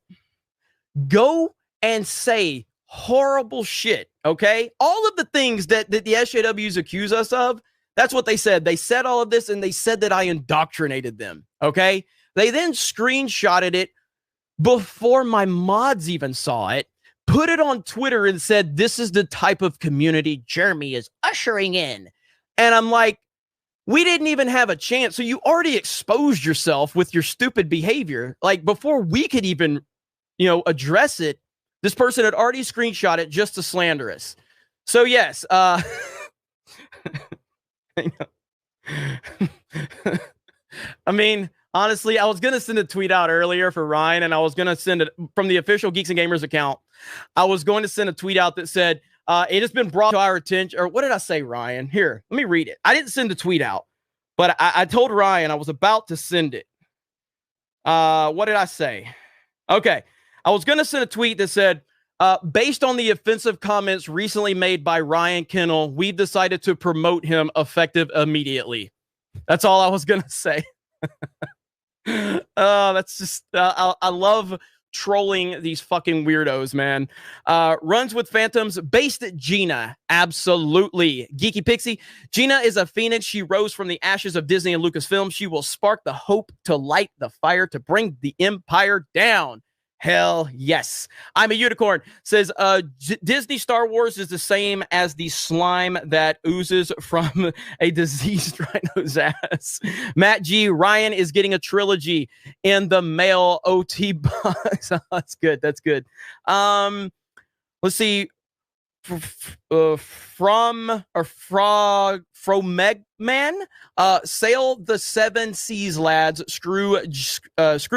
go and say horrible shit, okay? All of the things that the SJWs accuse us of, that's what they said. They said all of this, and they said that I indoctrinated them, okay? They then screenshotted it before my mods even saw it, put it on Twitter, and said, this is the type of community Jeremy is ushering in. And I'm like, we didn't even have a chance. So you already exposed yourself with your stupid behavior. Like, before we could even, you know, address it, this person had already screenshot it just to slander us. So yes, I mean, honestly, I was going to send a tweet out earlier for Ryan, and I was going to send it from the official Geeks and Gamers account. I was going to send a tweet out that said, it has been brought to our attention, or what did I say, Ryan? Here, let me read it. I didn't send the tweet out, but I told Ryan I was about to send it. What did I say? Okay. I was going to send a tweet that said, based on the offensive comments recently made by Ryan Kennel, we've decided to promote him effective immediately. That's all I was going to say. That's just, I love trolling these fucking weirdos, man. Runs with Phantoms, based at Gina. Absolutely. Geeky Pixie. Gina is a phoenix. She rose from the ashes of Disney and Lucasfilm. She will spark the hope to light the fire to bring the empire down. Hell yes. I'm a unicorn. Says Disney Star Wars is the same as the slime that oozes from a diseased rhino's ass. Matt G. Ryan is getting a trilogy in the mail OT box. That's good. That's good. Let's see. From Megman, sail the seven seas, lads. Screw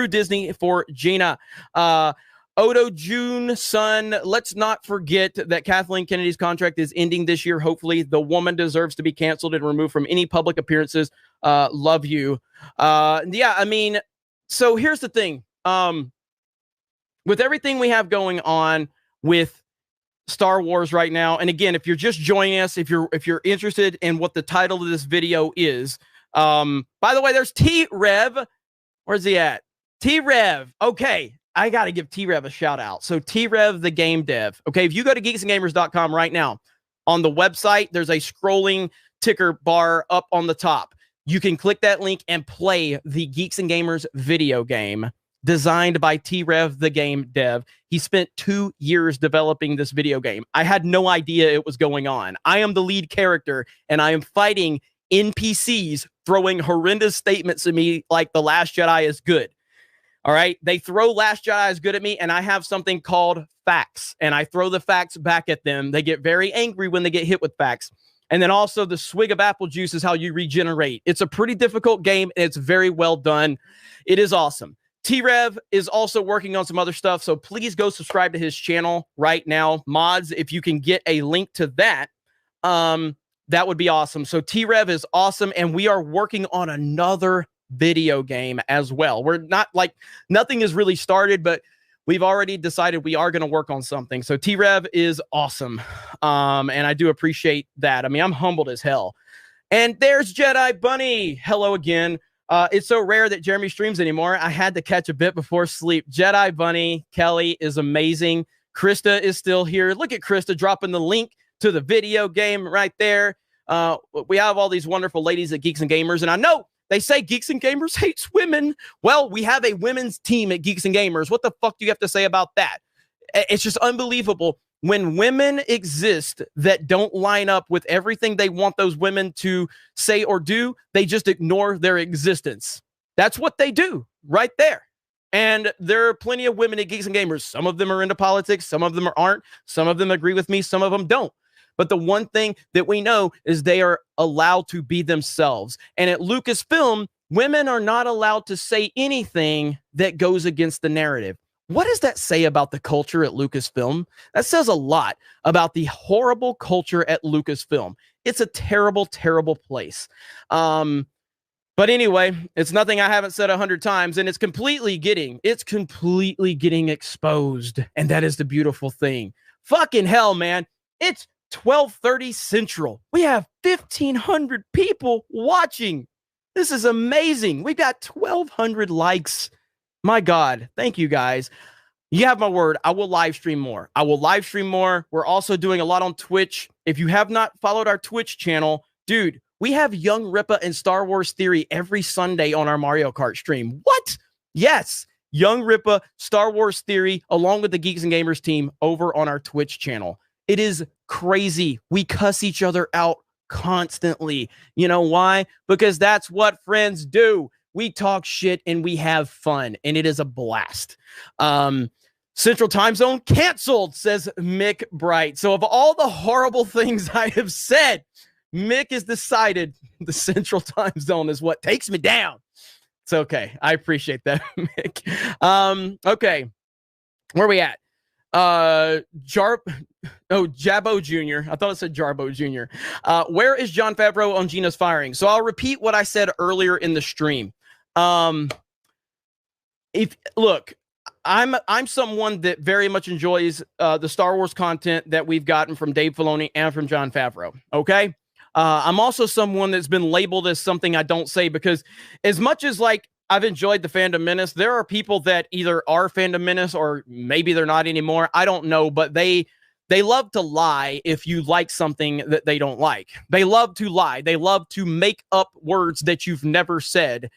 Disney for Gina. Odo June, son, let's not forget that Kathleen Kennedy's contract is ending this year. Hopefully, the woman deserves to be canceled and removed from any public appearances. Love you. Yeah, I mean, so here's the thing. With everything we have going on with Star Wars right now, and again, if you're just joining us, if you're interested in what the title of this video is, by the way, there's T-Rev. Where's he at? T-Rev. Okay, I got to give T-Rev a shout out. So T-Rev, the game dev. Okay, if you go to geeksandgamers.com right now, on the website, there's a scrolling ticker bar up on the top. You can click that link and play the Geeks and Gamers video game designed by T-Rev, the game dev. He spent 2 years developing this video game. I had no idea it was going on. I am the lead character, and I am fighting NPCs throwing horrendous statements at me like The Last Jedi is good. All right? They throw Last Jedi is good at me, and I have something called facts, and I throw the facts back at them. They get very angry when they get hit with facts. And then also the swig of apple juice is how you regenerate. It's a pretty difficult game, and it's very well done. It is awesome. T-Rev is also working on some other stuff, so please go subscribe to his channel right now. Mods, if you can get a link to that, that would be awesome. So T-Rev is awesome, and we are working on another video game as well. We're not like, nothing is really started, but we've already decided we are going to work on something. So T-Rev is awesome, and I do appreciate that. I mean, I'm humbled as hell. And there's Jedi Bunny. Hello again. It's so rare that Jeremy streams anymore. I had to catch a bit before sleep. Jedi Bunny, Kelly is amazing. Krista is still here. Look at Krista dropping the link to the video game right there. We have all these wonderful ladies at Geeks and Gamers, and I know they say Geeks and Gamers hates women. Well, we have a women's team at Geeks and Gamers. What the fuck do you have to say about that? It's just unbelievable. When women exist that don't line up with everything they want those women to say or do, they just ignore their existence. That's what they do right there. And there are plenty of women at Geeks and Gamers. Some of them are into politics. Some of them aren't. Some of them agree with me. Some of them don't. But the one thing that we know is they are allowed to be themselves. And at Lucasfilm, women are not allowed to say anything that goes against the narrative. What does that say about the culture at Lucasfilm? That says a lot about the horrible culture at Lucasfilm. It's a terrible, terrible place. But anyway, it's nothing I haven't said 100 times, and it's completely getting exposed. And that is the beautiful thing. Fucking hell, man. It's 12:30 Central. We have 1,500 people watching. This is amazing. We got 1,200 likes. My God, thank you guys. You have my word. I will live stream more. We're also doing a lot on Twitch. If you have not followed our Twitch channel, dude, we have Young Rippa and Star Wars Theory every Sunday on our Mario Kart stream. What? Yes. Young Rippa, Star Wars Theory, along with the Geeks and Gamers team over on our Twitch channel. It is crazy. We cuss each other out constantly. You know why? Because that's what friends do. We talk shit and we have fun, and it is a blast. Central Time Zone canceled, says Mick Bright. So of all the horrible things I have said, Mick has decided the Central Time Zone is what takes me down. It's okay. I appreciate that, Mick. Okay. Where are we at? Jabbo Jr. I thought it said Jarbo Jr. Where is Jon Favreau on Gina's firing? So I'll repeat what I said earlier in the stream. Look, I'm someone that very much enjoys the Star Wars content that we've gotten from Dave Filoni and from Jon Favreau. Okay. I'm also someone that's been labeled as something I don't say, because as much as like I've enjoyed the Fandom Menace, there are people that either are Fandom Menace or maybe they're not anymore. I don't know, but they love to lie if you like something that they don't like. They love to lie. They love to make up words that you've never said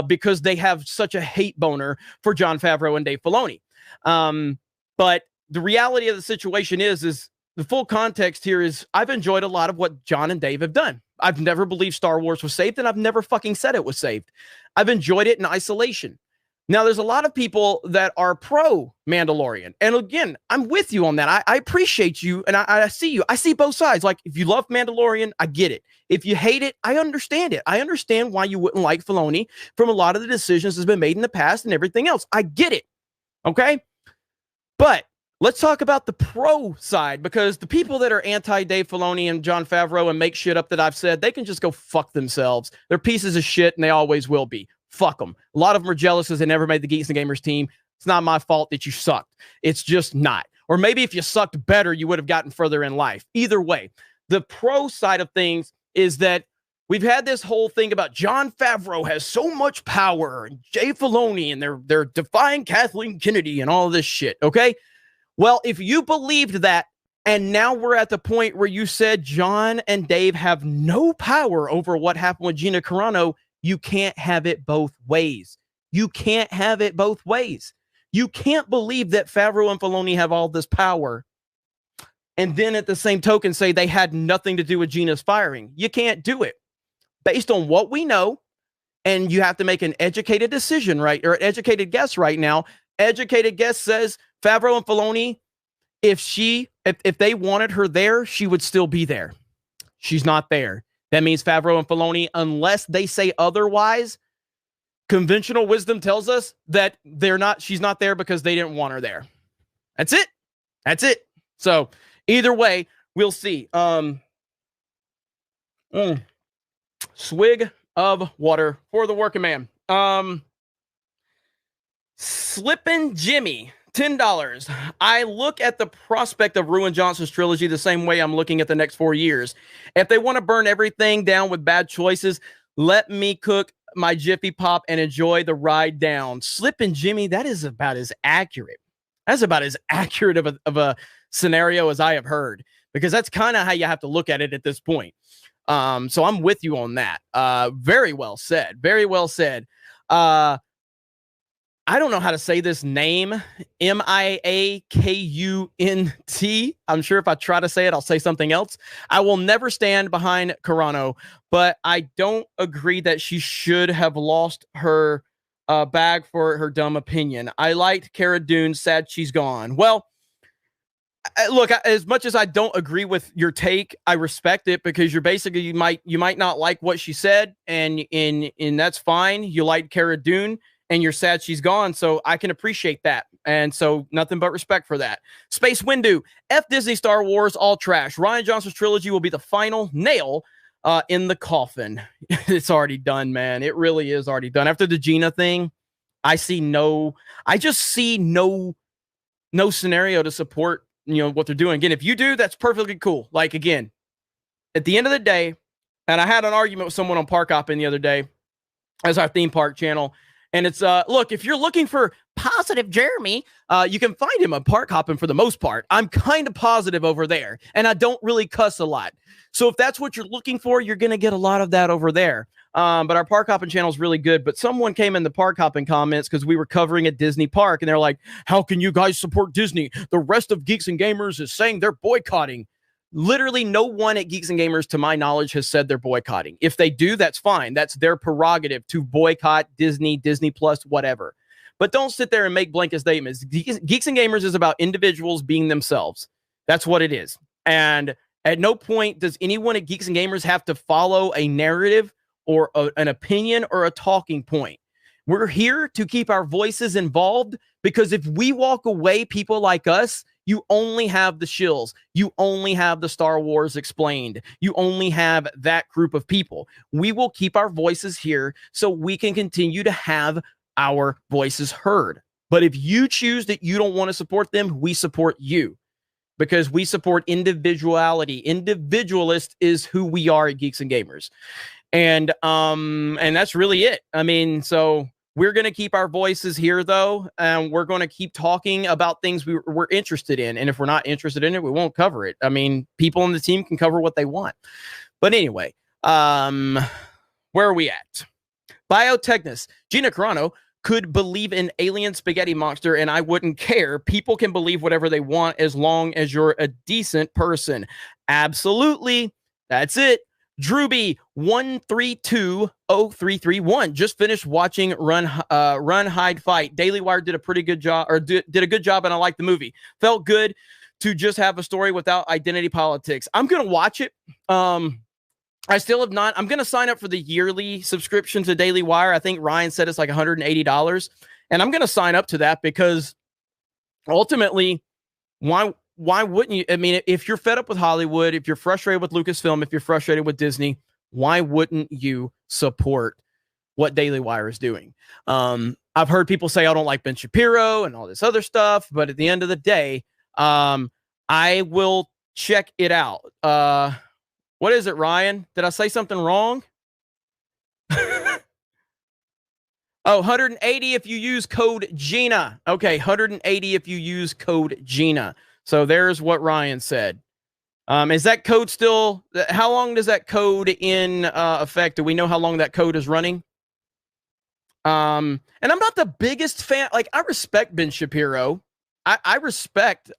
because they have such a hate boner for Jon Favreau and Dave Filoni. But the reality of the situation is the full context here is I've enjoyed a lot of what Jon and Dave have done. I've never believed Star Wars was saved, and I've never fucking said it was saved. I've enjoyed it in isolation. Now, there's a lot of people that are pro-Mandalorian. And again, I'm with you on that. I appreciate you, and I see you. I see both sides. Like, if you love Mandalorian, I get it. If you hate it, I understand it. I understand why you wouldn't like Filoni from a lot of the decisions that's been made in the past and everything else. I get it. Okay? But let's talk about the pro side, because the people that are anti-Dave Filoni and Jon Favreau and make shit up that I've said, they can just go fuck themselves. They're pieces of shit, and they always will be. Fuck them. A lot of them are jealous because they never made the Geeks and Gamers team. It's not my fault that you sucked. It's just not. Or maybe if you sucked better, you would have gotten further in life. Either way, the pro side of things is that we've had this whole thing about Jon Favreau has so much power, and Dave Filoni, and they're defying Kathleen Kennedy and all of this shit, okay? Well, if you believed that, and now we're at the point where you said Jon and Dave have no power over what happened with Gina Carano, you can't have it both ways. You can't have it both ways. You can't believe that Favreau and Filoni have all this power and then at the same token say they had nothing to do with Gina's firing. You can't do it. Based on what we know, and you have to make an educated decision, right? Or an educated guess right now. Educated guess says Favreau and Filoni, if they wanted her there, she would still be there. She's not there. That means Favreau and Filoni, unless they say otherwise, conventional wisdom tells us that she's not there because they didn't want her there. That's it. That's it. So either way, we'll see. Swig of water for the working man. Slippin' Jimmy, $10. I look at the prospect of Rian Johnson's trilogy the same way I'm looking at the next 4 years. If they want to burn everything down with bad choices, let me cook my Jiffy Pop and enjoy the ride down. Slippin' Jimmy, that is about as accurate. That's about as accurate of a scenario as I have heard, because that's kind of how you have to look at it at this point. So I'm with you on that. Very well said. Very well said. I don't know how to say this name, Miakunt. I'm sure if I try to say it, I'll say something else. I will never stand behind Carano, but I don't agree that she should have lost her bag for her dumb opinion. I liked Cara Dune, sad she's gone. Well, look, as much as I don't agree with your take, I respect it, because you're basically, you might not like what she said, and that's fine. You like Cara Dune, and you're sad she's gone, so I can appreciate that. And so nothing but respect for that. Space Windu, F Disney Star Wars, all trash. Rian Johnson's trilogy will be the final nail in the coffin. It's already done, man. It really is already done. After the Gina thing, I just see no scenario to support, what they're doing. Again, if you do, that's perfectly cool. Like, again, at the end of the day, and I had an argument with someone on Park Hopping the other day as our theme park channel. And it's, look, if you're looking for positive Jeremy, you can find him on Park Hopping for the most part. I'm kind of positive over there, and I don't really cuss a lot. So if that's what you're looking for, you're going to get a lot of that over there. But our Park Hopping channel is really good. But someone came in the Park Hopping comments because we were covering a Disney park, and they're like, how can you guys support Disney? The rest of Geeks and Gamers is saying they're boycotting. Literally no one at Geeks and Gamers, to my knowledge, has said they're boycotting. If they do, that's fine. That's their prerogative to boycott Disney, Disney Plus, whatever. But don't sit there and make blanket statements. Geeks and Gamers is about individuals being themselves. That's what it is. And at no point does anyone at Geeks and Gamers have to follow a narrative or an opinion or a talking point. We're here to keep our voices involved, because if we walk away, people like us, you only have the shills. You only have the Star Wars Explained. You only have that group of people. We will keep our voices here so we can continue to have our voices heard. But if you choose that you don't want to support them, we support you, because we support individuality. Individualist is who we are at Geeks and Gamers. And that's really it. I mean, so we're going to keep our voices here, though, and we're going to keep talking about things we're interested in. And if we're not interested in it, we won't cover it. I mean, people on the team can cover what they want. But anyway, where are we at? Biotechnus, Gina Carano could believe in alien spaghetti monster, and I wouldn't care. People can believe whatever they want as long as you're a decent person. Absolutely. That's it. Drewby 1320331 just finished watching Run Hide Fight. Daily Wire did a pretty good job, or did a good job, and I liked the movie. Felt good to just have a story without identity politics. I'm gonna watch it. I still have not. I'm gonna sign up for the yearly subscription to Daily Wire. I think Ryan said it's like $180, and I'm gonna sign up to that, because ultimately, why wouldn't you? I mean, if you're fed up with Hollywood, if you're frustrated with Lucasfilm, if you're frustrated with Disney, why wouldn't you support what Daily Wire is doing? I've heard people say, I don't like Ben Shapiro and all this other stuff, but at the end of the day, I will check it out. What is it, Ryan? Did I say something wrong? Oh, 180 if you use code Gina. Okay, 180 if you use code Gina. So there's what Ryan said. Is that code still, how long does that code in effect? Do we know how long that code is running? And I'm not the biggest fan. Like, I respect Ben Shapiro. I respect,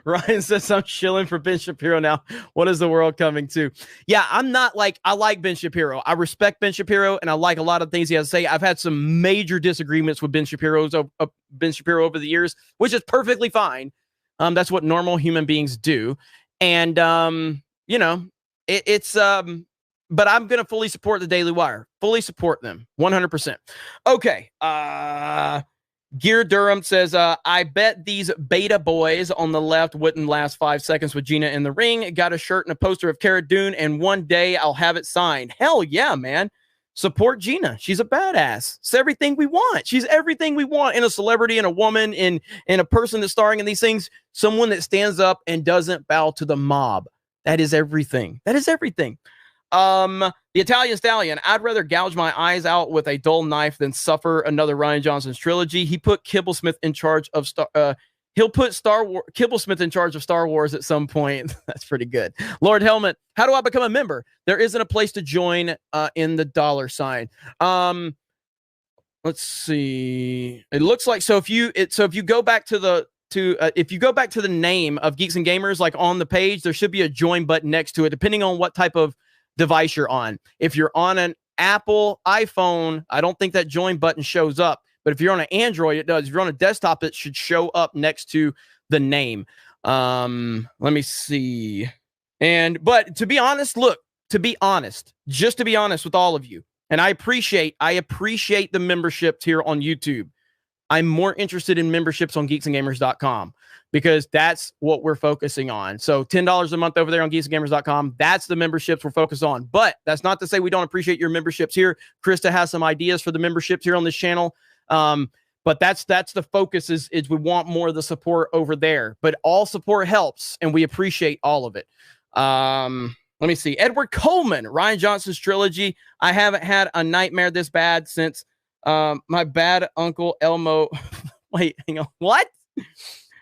Ryan says I'm chilling for Ben Shapiro now. What is the world coming to? Yeah, I'm not like, I like Ben Shapiro. I respect Ben Shapiro, and I like a lot of things he has to say. I've had some major disagreements with Ben Shapiro over the years, which is perfectly fine. That's what normal human beings do. And it's but I'm gonna fully support the Daily Wire. Fully support them 100%. Okay. Gear Durham says, I bet these beta boys on the left wouldn't last 5 seconds with Gina in the ring. Got a shirt and a poster of Cara Dune, and one day I'll have it signed. Hell yeah, man. Support Gina. She's a badass. It's everything we want. She's everything we want in a celebrity, in a woman, in a person that's starring in these things. Someone that stands up and doesn't bow to the mob. That is everything. That is everything. The Italian Stallion, I'd rather gouge my eyes out with a dull knife than suffer another Rian Johnson's trilogy. He put Kibblesmith in charge of Kibblesmith in charge of Star Wars at some point. That's pretty good. Lord Helmet, how do I become a member? There isn't a place to join in the $sign. Let's see. It looks like if you go back to the if you go back to the name of Geeks and Gamers, like on the page, there should be a join button next to it, depending on what type of device you're on. If you're on an Apple iPhone, I don't think that join button shows up, but if you're on an Android, it does. If you're on a desktop, it should show up next to the name. Let me see. But to be honest, just to be honest with all of you, And I appreciate the memberships here on YouTube. I'm more interested in memberships on geeksandgamers.com because that's what we're focusing on. So $10 a month over there on geeksandgamers.com. That's the memberships we're focused on. But that's not to say we don't appreciate your memberships here. Krista has some ideas for the memberships here on this channel. But that's the focus is we want more of the support over there. But all support helps, and we appreciate all of it. Let me see. Edward Coleman, Rian Johnson's trilogy. I haven't had a nightmare this bad since my bad Uncle Elmo. Wait, hang on. What?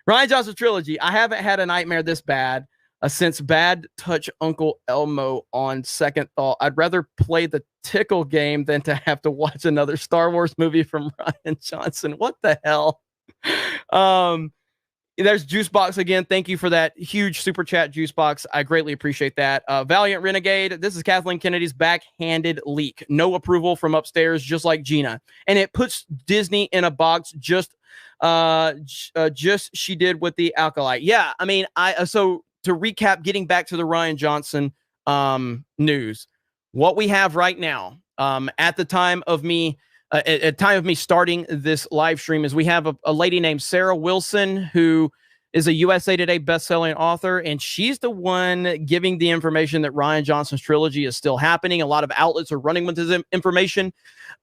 Rian Johnson's trilogy. I haven't had a nightmare this bad since Bad Touch Uncle Elmo on second thought. I'd rather play the tickle game than to have to watch another Star Wars movie from Rian Johnson. What the hell? There's Juicebox again. Thank you for that huge super chat, Juicebox. I greatly appreciate that. Valiant Renegade. This is Kathleen Kennedy's backhanded leak. No approval from upstairs, just like Gina. And it puts Disney in a box just she did with the Acolyte. Yeah, I mean, so to recap, getting back to the Rian Johnson news, what we have right now at the time of me starting this live stream is we have a lady named Sarah Wilson, who is a USA Today bestselling author, and she's the one giving the information that Rian Johnson's trilogy is still happening. A lot of outlets are running with this information.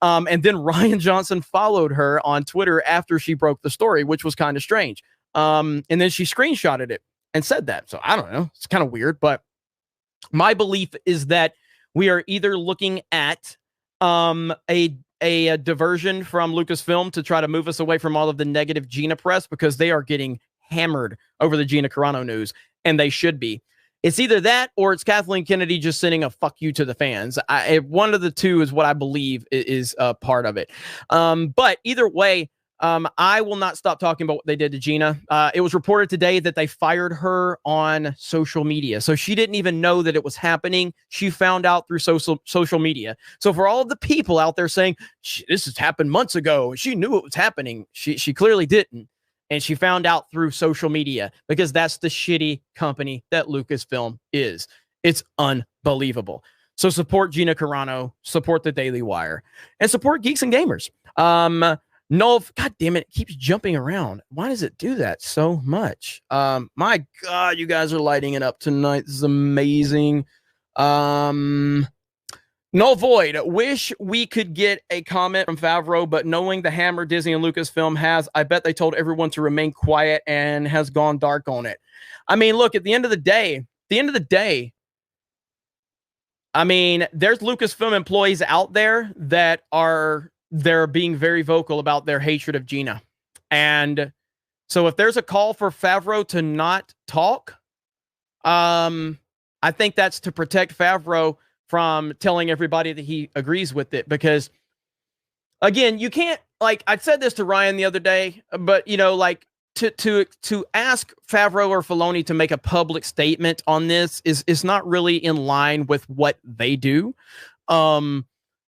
And then Rian Johnson followed her on Twitter after she broke the story, which was kind of strange. And then she screenshotted it and said that. So I don't know. It's kind of weird, but my belief is that we are either looking at a diversion from Lucasfilm to try to move us away from all of the negative Gina press, because they are getting hammered over the Gina Carano news, and they should be. It's either that or it's Kathleen Kennedy just sending a fuck you to the fans. One of the two is what I believe is a part of it. But either way, I will not stop talking about what they did to Gina. It was reported today that they fired her on social media. So she didn't even know that it was happening. She found out through social media. So for all of the people out there saying, this has happened months ago, she knew it was happening, she clearly didn't. And she found out through social media, because that's the shitty company that Lucasfilm is. It's unbelievable. So support Gina Carano, support the Daily Wire, and support Geeks and Gamers. Noel, God damn it, keeps jumping around. Why does it do that so much? My God, you guys are lighting it up tonight. This is amazing. Null Void, wish we could get a comment from Favreau, but knowing the hammer Disney and Lucasfilm has, I bet they told everyone to remain quiet and has gone dark on it. I mean, look, at the end of the day, I mean, there's Lucasfilm employees out there that they're being very vocal about their hatred of Gina. And so if there's a call for Favreau to not talk, I think that's to protect Favreau from telling everybody that he agrees with it. Because again, you can't, like, I said this to Ryan the other day, but you know, like to ask Favreau or Filoni to make a public statement on this is not really in line with what they do.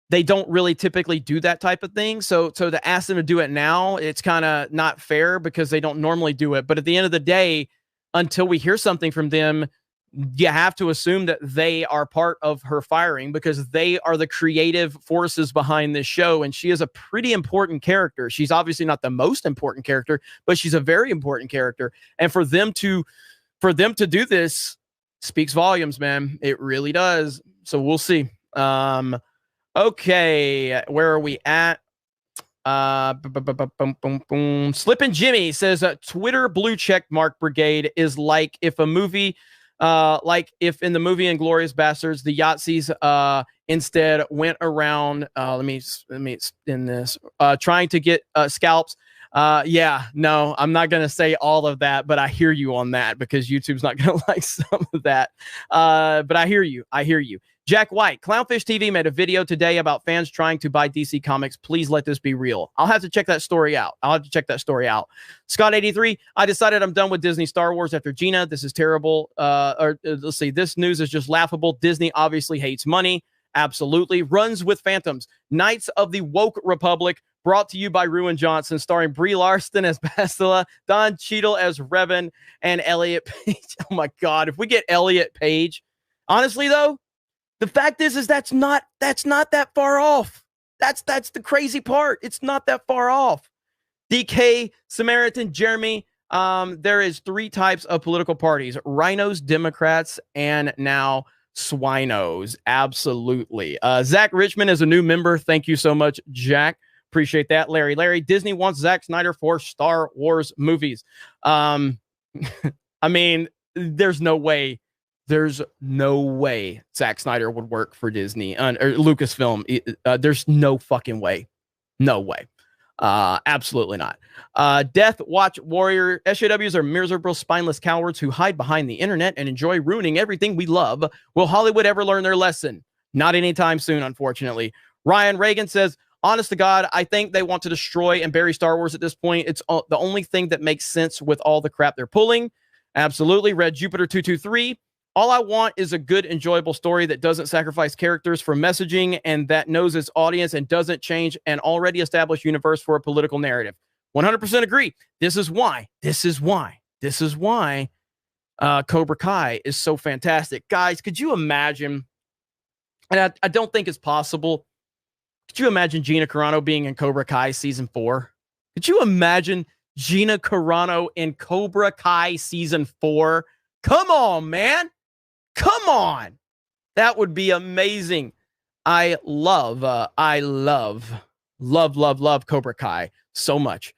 They don't really typically do that type of thing. So to ask them to do it now, it's kind of not fair, because they don't normally do it. But at the end of the day, until we hear something from them, you have to assume that they are part of her firing, because they are the creative forces behind this show. And she is a pretty important character. She's obviously not the most important character, but she's a very important character. And for them to do this speaks volumes, man. It really does. So we'll see. Okay, where are we at? Slippin' Jimmy says Twitter blue check mark brigade is like if a movie, like if in the movie Inglourious Bastards, the Yahtzees instead went around. Let me spin this. Trying to get scalps. Yeah, no, I'm not gonna say all of that, but I hear you on that, because YouTube's not gonna like some of that. But I hear you. Jack White, Clownfish TV made a video today about fans trying to buy DC Comics. Please let this be real. I'll have to check that story out. Scott83, I decided I'm done with Disney Star Wars after Gina. This is terrible. Let's see. This news is just laughable. Disney obviously hates money. Absolutely. Runs with Phantoms. Knights of the Woke Republic, brought to you by Rian Johnson, starring Brie Larson as Bastila, Don Cheadle as Revan, and Elliot Page. Oh my God. If we get Elliot Page, honestly though, The fact is that's not that far off. That's the crazy part. It's not that far off. DK, Samaritan, Jeremy, there is 3 types of political parties: rhinos, Democrats, and now swinos. Absolutely. Zach Richmond is a new member. Thank you so much, Jack. Appreciate that. Larry, Disney wants Zack Snyder for Star Wars movies. I mean, there's no way Zack Snyder would work for Disney or Lucasfilm. There's no fucking way. No way. Absolutely not. Death Watch Warrior. SJWs are miserable, spineless cowards who hide behind the internet and enjoy ruining everything we love. Will Hollywood ever learn their lesson? Not anytime soon, unfortunately. Ryan Reagan says, honest to God, I think they want to destroy and bury Star Wars at this point. It's the only thing that makes sense with all the crap they're pulling. Absolutely. Red Jupiter 223. All I want is a good, enjoyable story that doesn't sacrifice characters for messaging and that knows its audience and doesn't change an already established universe for a political narrative. 100% agree. This is why Cobra Kai is so fantastic. Guys, could you imagine, and I don't think it's possible, could you imagine Gina Carano being in Cobra Kai season 4? Could you imagine Gina Carano in Cobra Kai season 4? Come on, man. Come on. That would be amazing. I love Cobra Kai so much.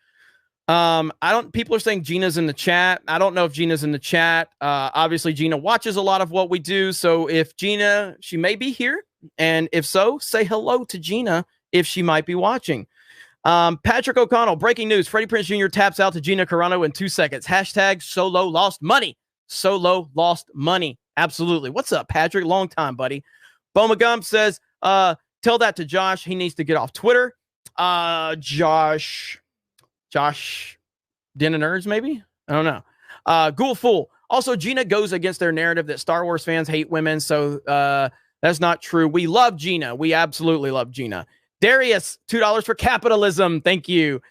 People are saying Gina's in the chat. I don't know if Gina's in the chat. Obviously Gina watches a lot of what we do. So if Gina, she may be here. And if so, say hello to Gina if she might be watching. Patrick O'Connell, breaking news. Freddie Prinze Jr. taps out to Gina Carano in 2 seconds. Hashtag Solo lost money. Solo lost money. Absolutely. What's up, Patrick? Long time, buddy. Boma Gump says, tell that to Josh. He needs to get off Twitter. Josh Den of Nerds, maybe? I don't know. Ghoul Fool. Also, Gina goes against their narrative that Star Wars fans hate women, so that's not true. We love Gina. We absolutely love Gina. Darius, $2 for capitalism. Thank you.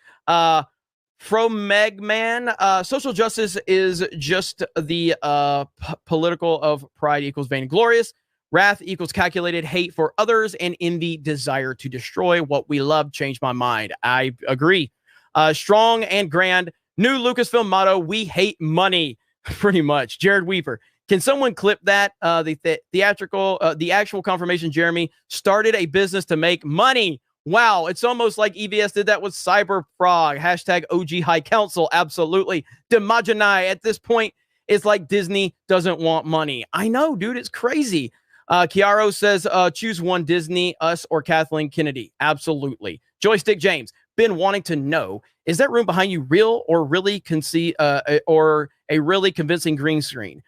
Fromegman, social justice is just the political of pride equals vain and glorious. Wrath equals calculated hate for others and envy, desire to destroy what we love. Change my mind. I agree. Strong and grand. New Lucasfilm motto, we hate money. Pretty much. Jared Weaver. Can someone clip that? The actual confirmation, Jeremy started a business to make money. Wow, it's almost like EVS did that with Cyberfrog. Hashtag OG High Council. Absolutely. Demajanai. At this point, it's like Disney doesn't want money. I know, dude. It's crazy. Chiaro says, choose one, Disney, us, or Kathleen Kennedy. Absolutely. Joystick James. Been wanting to know, is that room behind you real or really or a really convincing green screen?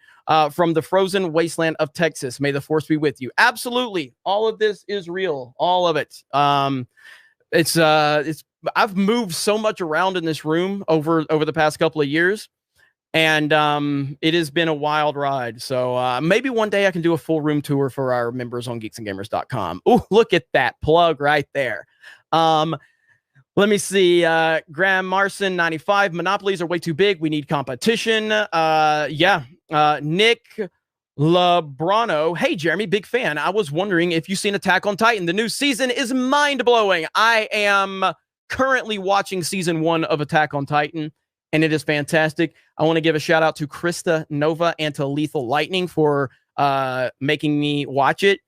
From the frozen wasteland of Texas. May the force be with you. Absolutely. All of this is real. All of it. I've moved so much around in this room over the past couple of years, and it has been a wild ride. So maybe one day I can do a full room tour for our members on geeksandgamers.com. Oh, look at that plug right there. Let me see. Graham Marson, 95. Monopolies are way too big. We need competition. Nick Lebrano. Hey, Jeremy, big fan. I was wondering if you've seen Attack on Titan. The new season is mind-blowing. I am currently watching season 1 of Attack on Titan, and it is fantastic. I want to give a shout-out to Krista Nova and to Lethal Lightning for making me watch it.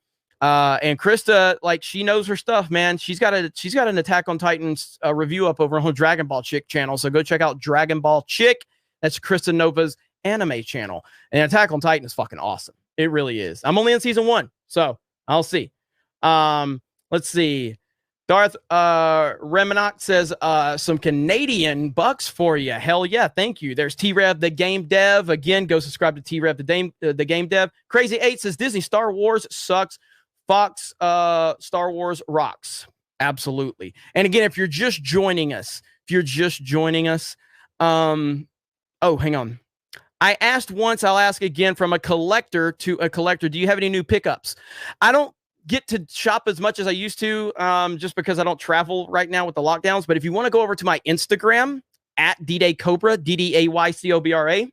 And Krista, like, she knows her stuff, man. She's got an Attack on Titans review up over on Dragon Ball Chick channel. So go check out Dragon Ball Chick. That's Krista Nova's anime channel. And Attack on Titan is fucking awesome. It really is. I'm only in season 1, so I'll see. Let's see. Darth Reminot says some Canadian bucks for you. Hell yeah, thank you. There's T-Rev, the game dev. Again, go subscribe to T-Rev, the game dev. Crazy 8 says Disney Star Wars sucks. Fox Star Wars rocks. Absolutely. And again, if you're just joining us, hang on. I asked once, I'll ask again, from a collector to a collector, do you have any new pickups? I don't get to shop as much as I used to, just because I don't travel right now with the lockdowns. But if you want to go over to my Instagram, at DDayCobra, DDAYCOBRA,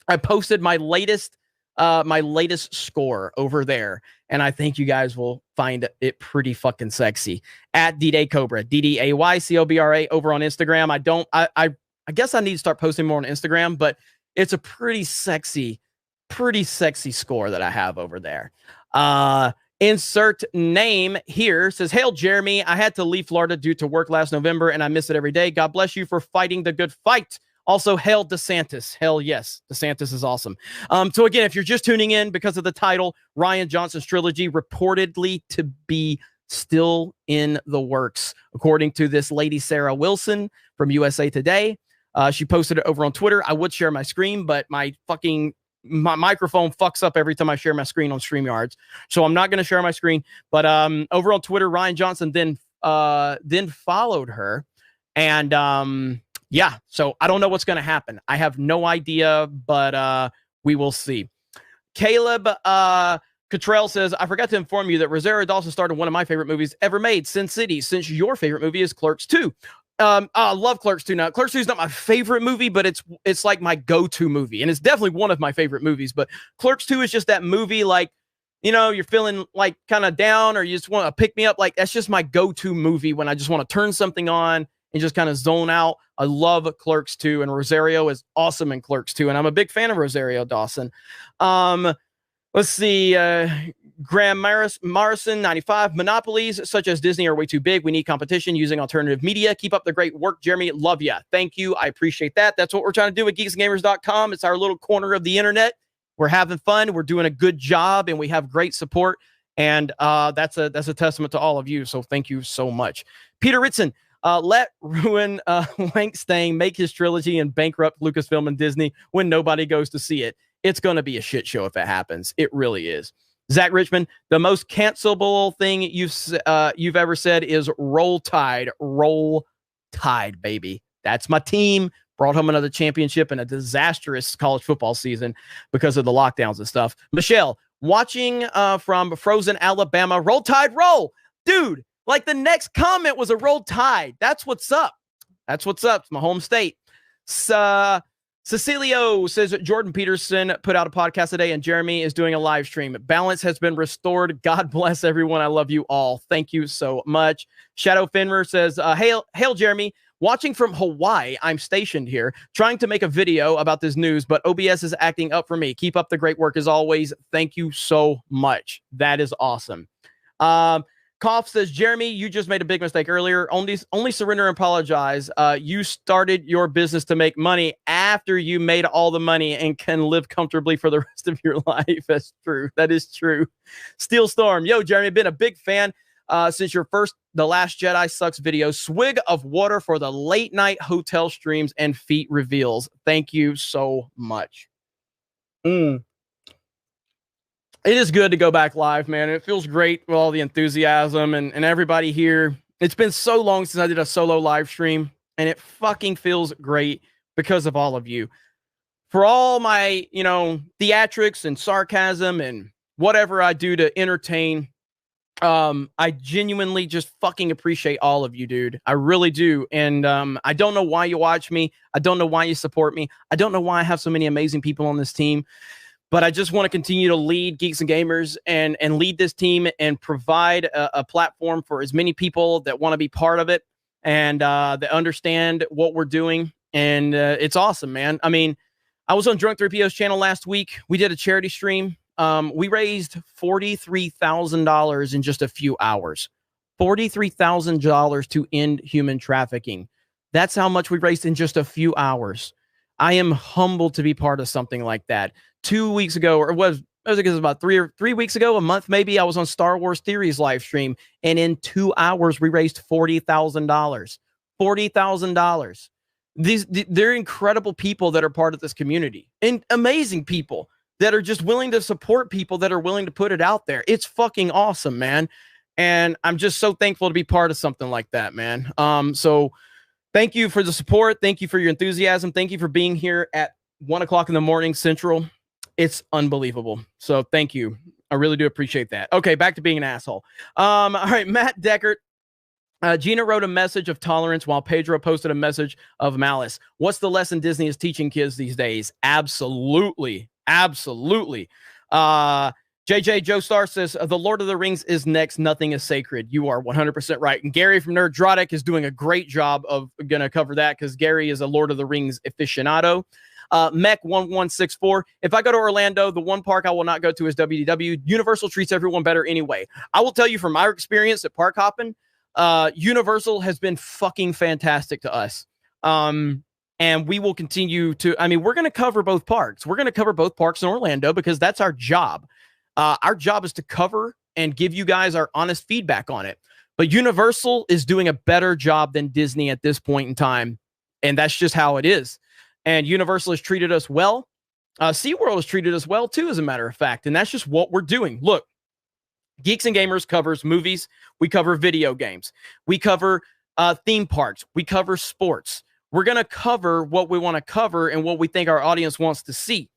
I posted my latest my latest score over there, and I think you guys will find it pretty fucking sexy. At D-Day Cobra, DDAYCOBRA over on Instagram. I guess I need to start posting more on Instagram, but it's a pretty sexy score that I have over there. Insert name here says, "Hail Jeremy, I had to leave Florida due to work last November and I miss it every day. God bless you for fighting the good fight. Also, hail DeSantis." Hell yes, DeSantis is awesome. So again, if you're just tuning in because of the title, Rian Johnson's trilogy reportedly to be still in the works, according to this lady, Sarah Wilson from USA Today. She posted it over on Twitter. I would share my screen, but my microphone fucks up every time I share my screen on StreamYards. So I'm not going to share my screen. But over on Twitter, Rian Johnson then followed her. And yeah, so I don't know what's going to happen. I have no idea, but we will see. Caleb Cottrell says, "I forgot to inform you that Rosario Dawson starred in one of my favorite movies ever made, Sin City, since your favorite movie is Clerks 2. I love Clerks 2. Now, Clerks 2 is not my favorite movie, but it's like my go-to movie, and it's definitely one of my favorite movies. But Clerks 2 is just that movie, like, you know, you're feeling like kind of down, or you just want to pick me up. Like, that's just my go-to movie when I just want to turn something on and just kind of zone out. I love Clerks 2, and Rosario is awesome in Clerks 2, and I'm a big fan of Rosario Dawson. Let's see. Graham Morrison, 95. "Monopolies such as Disney are way too big. We need competition using alternative media. Keep up the great work, Jeremy. Love ya." Thank you. I appreciate that. That's what we're trying to do at geeksgamers.com. It's our little corner of the internet. We're having fun. We're doing a good job, and we have great support. And that's a testament to all of you. So thank you so much. Peter Ritson, "Let Ruin Lankstang make his trilogy and bankrupt Lucasfilm and Disney when nobody goes to see it. It's going to be a shit show if it happens. It really is." Zach Richmond, "The most cancelable thing you've ever said is Roll Tide. Roll Tide, baby. That's my team. Brought home another championship in a disastrous college football season because of the lockdowns and stuff." Michelle, "Watching from Frozen, Alabama. Roll Tide, roll." Dude, like the next comment was a Roll Tide. That's what's up. That's what's up. It's my home state. Cecilio says, "Jordan Peterson put out a podcast today and Jeremy is doing a live stream. Balance has been restored. God bless everyone. I love you all. Thank you so much." Shadow Finmer says, Hail Jeremy. "Watching from Hawaii. I'm stationed here, trying to make a video about this news, but OBS is acting up for me. Keep up the great work as always. Thank you so much." That is awesome. Koff says, "Jeremy, you just made a big mistake earlier. Only surrender and apologize. You started your business to make money after you made all the money and can live comfortably for the rest of your life." That's true. That is true. Steel Storm, "Yo, Jeremy, been a big fan since your first The Last Jedi Sucks video. Swig of water for the late night hotel streams and feet reveals. Thank you so much." It is good to go back live, man. It feels great with all the enthusiasm and everybody here. It's been so long since I did a solo live stream, and it fucking feels great because of all of you. For all my, theatrics and sarcasm and whatever I do to entertain, I genuinely just fucking appreciate all of you, dude. I really do. And I don't know why you watch me. I don't know why you support me. I don't know why I have so many amazing people on this team. But I just want to continue to lead Geeks and Gamers and lead this team and provide a platform for as many people that want to be part of it and that understand what we're doing. And it's awesome, man. I mean, I was on Drunk 3PO's channel last week. We did a charity stream. We raised $43,000 in just a few hours. $43,000 to end human trafficking. That's how much we raised in just a few hours. I am humbled to be part of something like that. 2 weeks ago, or I think it was about 3 weeks ago, a month maybe, I was on Star Wars Theories live stream, and in 2 hours we raised $40,000. $40,000. They're incredible people that are part of this community, and amazing people that are just willing to support people that are willing to put it out there. It's fucking awesome, man. And I'm just so thankful to be part of something like that, man. So thank you for the support. Thank you for your enthusiasm. Thank you for being here at 1 o'clock in the morning Central. It's unbelievable. So thank you. I really do appreciate that. Okay, back to being an asshole. All right, Matt Deckert. Gina wrote a message of tolerance while Pedro posted a message of malice. What's the lesson Disney is teaching kids these days? Absolutely. Absolutely. JJ Joe Star says, The Lord of the Rings is next. Nothing is sacred. You are 100% right. And Gary from Nerddrotic is doing a great job of going to cover that because Gary is a Lord of the Rings aficionado. Mech1164, if I go to Orlando, the one park I will not go to is WDW. Universal treats everyone better anyway. I will tell you from my experience at park hopping, Universal has been fucking fantastic to us. And we will continue to, I mean, we're going to cover both parks. We're going to cover both parks in Orlando because that's our job. Our job is to cover and give you guys our honest feedback on it. But Universal is doing a better job than Disney at this point in time. And that's just how it is. And Universal has treated us well. SeaWorld has treated us well, too, as a matter of fact. And that's just what we're doing. Look, Geeks and Gamers covers movies. We cover video games. We cover theme parks. We cover sports. We're going to cover what we want to cover and what we think our audience wants to see.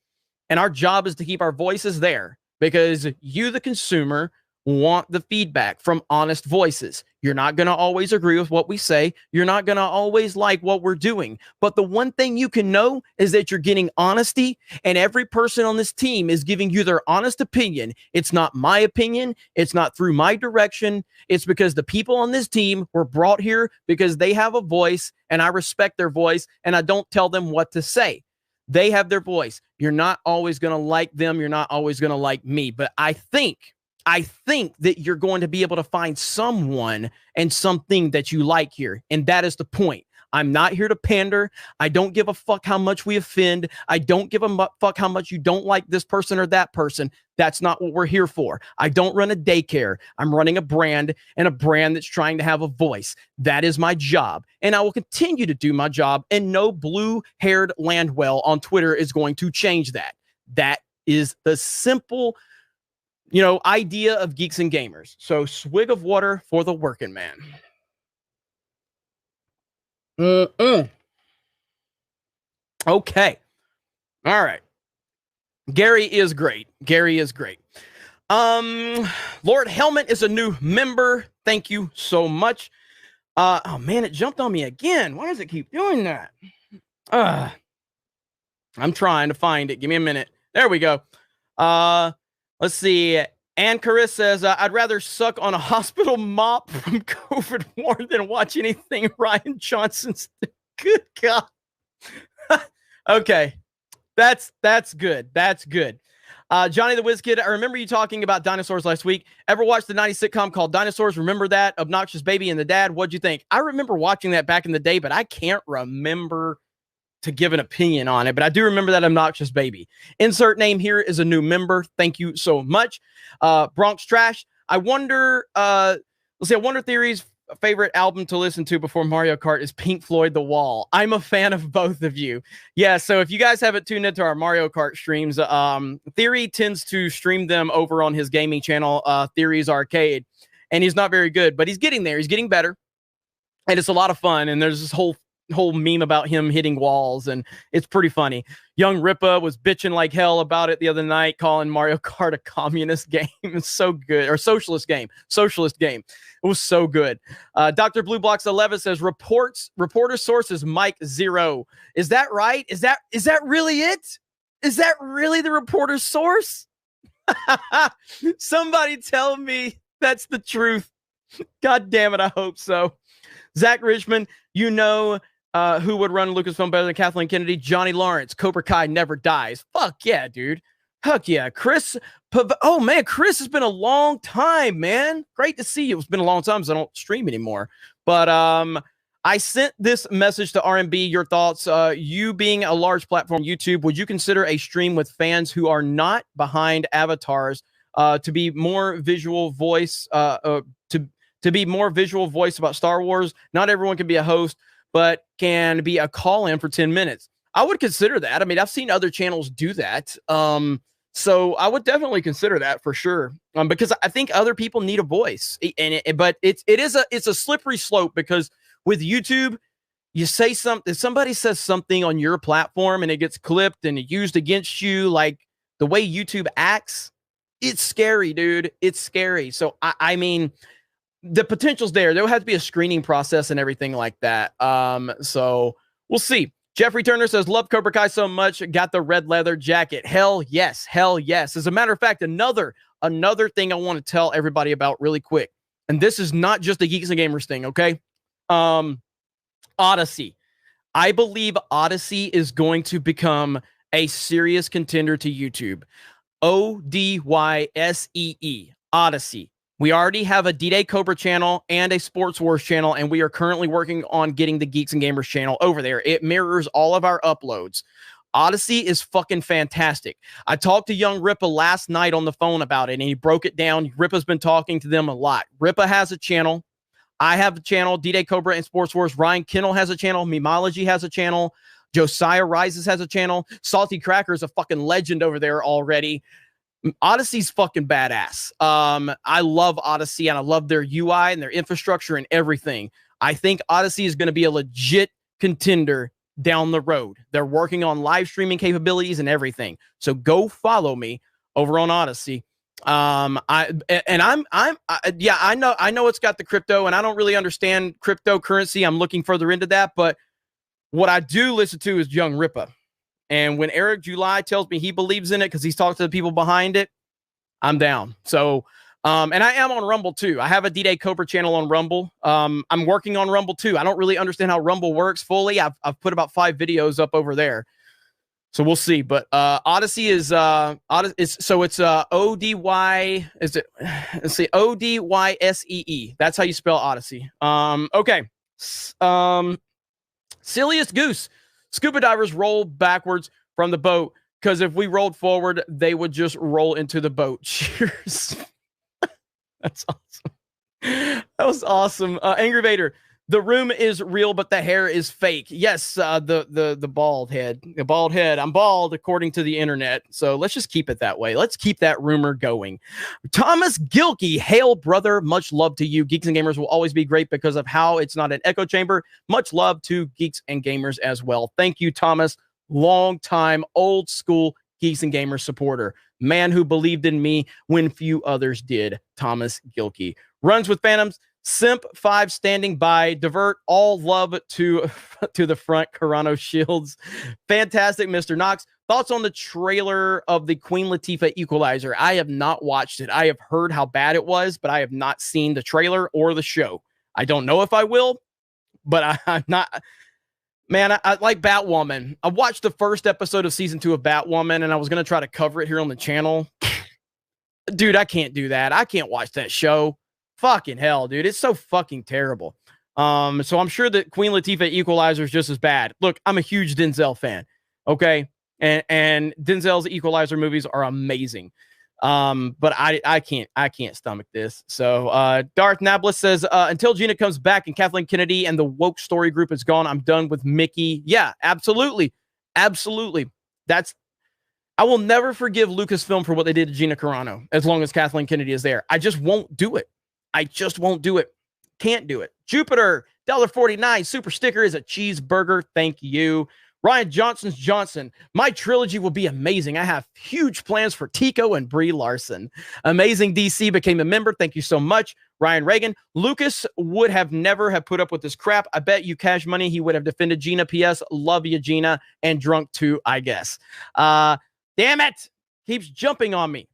And our job is to keep our voices there because you, the consumer, want the feedback from honest voices. You're not going to always agree with what we say. You're not going to always like what we're doing. But the one thing you can know is that you're getting honesty, and every person on this team is giving you their honest opinion. It's not my opinion. It's not through my direction. It's because the people on this team were brought here because they have a voice, and I respect their voice, and I don't tell them what to say. They have their voice. You're not always going to like them. You're not always going to like me. But I think that you're going to be able to find someone and something that you like here. And that is the point. I'm not here to pander. I don't give a fuck how much we offend. I don't give a fuck how much you don't like this person or that person. That's not what we're here for. I don't run a daycare. I'm running a brand, and a brand that's trying to have a voice. That is my job. And I will continue to do my job. And no blue-haired Landwell on Twitter is going to change that. That is the simple idea of Geeks and Gamers. So swig of water for the working man. Okay. All right. Gary is great. Lord Helmet is a new member. Thank you so much. Oh man, it jumped on me again. Why does it keep doing that? I'm trying to find it. Give me a minute. There we go. Let's see. Ann Caris says, I'd rather suck on a hospital mop from COVID more than watch anything Rian Johnson's. Good God. Okay. That's good. That's good. Johnny the Whiz Kid, I remember you talking about dinosaurs last week. Ever watched the 90s sitcom called Dinosaurs? Remember that? Obnoxious Baby and the Dad? What'd you think? I remember watching that back in the day, but I can't remember to give an opinion on it, but I do remember that Obnoxious Baby. Insert name here is a new member. Thank you so much. Bronx Trash. I wonder Theory's favorite album to listen to before Mario Kart is Pink Floyd The Wall. I'm a fan of both of you. Yeah, so if you guys haven't tuned into our Mario Kart streams, Theory tends to stream them over on his gaming channel, Theory's Arcade, and he's not very good, but he's getting there. He's getting better, and it's a lot of fun, and there's this whole meme about him hitting walls, and it's pretty funny. Young Ripa was bitching like hell about it the other night, calling Mario Kart a communist game. It's so good. Or socialist game. It was so good. Dr. Blue Blocks 11 says, reporter source is Mike Zero. Is that right? Is that really it? Is that really the reporter source? Somebody tell me that's the truth. God damn it, I hope so. Zach Richmond, who would run Lucasfilm better than Kathleen Kennedy? Johnny Lawrence. Cobra Kai never dies. Fuck yeah, dude. Heck yeah. Chris. Oh, man. Chris, it's been a long time, man. Great to see you. It's been a long time since I don't stream anymore. But I sent this message to RMB. Your thoughts. You being a large platform, YouTube, would you consider a stream with fans who are not behind avatars to be more visual voice, to be more visual voice about Star Wars? Not everyone can be a host, but can be a call-in for 10 minutes. I would consider that. I mean, I've seen other channels do that. So I would definitely consider that for sure. Because I think other people need a voice. But it's a slippery slope, because with YouTube, you say something, somebody says something on your platform and it gets clipped and used against you, like the way YouTube acts, it's scary, dude. It's scary. So I mean, the potential's there. There'll have to be a screening process and everything like that. So we'll see. Jeffrey Turner says, love Cobra Kai so much. Got the red leather jacket. Hell yes. Hell yes. As a matter of fact, another thing I want to tell everybody about really quick. And this is not just a Geeks and Gamers thing, okay? Odyssey. I believe Odyssey is going to become a serious contender to YouTube. ODYSEE. Odyssey. We already have a D-Day Cobra channel and a Sports Wars channel, and we are currently working on getting the Geeks and Gamers channel over there. It mirrors all of our uploads. Odyssey is fucking fantastic. I talked to young Ripa last night on the phone about it, and he broke it down. Ripa's been talking to them a lot. Ripa has a channel. I have a channel, D-Day Cobra and Sports Wars. Ryan Kennel has a channel. Memology has a channel. Josiah Rises has a channel. Salty Cracker is a fucking legend over there already. Odyssey's fucking badass. I love Odyssey, and I love their UI and their infrastructure and everything. I think Odyssey is going to be a legit contender down the road. They're working on live streaming capabilities and everything. So go follow me over on Odyssey. I know it's got the crypto, and I don't really understand cryptocurrency. I'm looking further into that, but what I do listen to is Young Ripa. And when Eric July tells me he believes in it because he's talked to the people behind it, I'm down. So, and I am on Rumble too. I have a D-Day Cobra channel on Rumble. I'm working on Rumble too. I don't really understand how Rumble works fully. I've put about 5 videos up over there. So we'll see. But Odyssey is it's O-D-Y, is it? Let's see, O-D-Y-S-E-E. That's how you spell Odyssey. Okay. Silliest Goose. Scuba divers roll backwards from the boat because if we rolled forward, they would just roll into the boat. Cheers. That's awesome. That was awesome. Angry Vader. The room is real, but the hair is fake. Yes, the bald head. The bald head. I'm bald, according to the internet. So let's just keep it that way. Let's keep that rumor going. Thomas Gilkey. Hail, brother. Much love to you. Geeks and Gamers will always be great because of how it's not an echo chamber. Much love to Geeks and Gamers as well. Thank you, Thomas. Long time, old school Geeks and Gamers supporter. Man who believed in me when few others did. Thomas Gilkey. Runs with Phantoms. Simp 5 standing by. Divert all love to the front. Carano Shields. Fantastic, Mr. Knox. Thoughts on the trailer of the Queen Latifah Equalizer? I have not watched it. I have heard how bad it was, but I have not seen the trailer or the show. I don't know if I will, but I'm not. Man, I like Batwoman. I watched the first episode of season 2 of Batwoman, and I was going to try to cover it here on the channel. Dude, I can't do that. I can't watch that show. Fucking hell, dude. It's so fucking terrible. So I'm sure that Queen Latifah Equalizer is just as bad. Look, I'm a huge Denzel fan. Okay. And Denzel's Equalizer movies are amazing. But I can't stomach this. So Darth Nablis says, until Gina comes back and Kathleen Kennedy and the woke story group is gone, I'm done with Mickey. Yeah, absolutely. Absolutely. I will never forgive Lucasfilm for what they did to Gina Carano as long as Kathleen Kennedy is there. I just won't do it. I just won't do it. Can't do it. Jupiter, $1.49. Super sticker is a cheeseburger. Thank you. Rian Johnson. My trilogy will be amazing. I have huge plans for Tico and Brie Larson. Amazing DC became a member. Thank you so much. Ryan Reagan. Lucas would have never have put up with this crap. I bet you cash money he would have defended Gina. P.S. Love you, Gina. And drunk too, I guess. Damn it. Keeps jumping on me.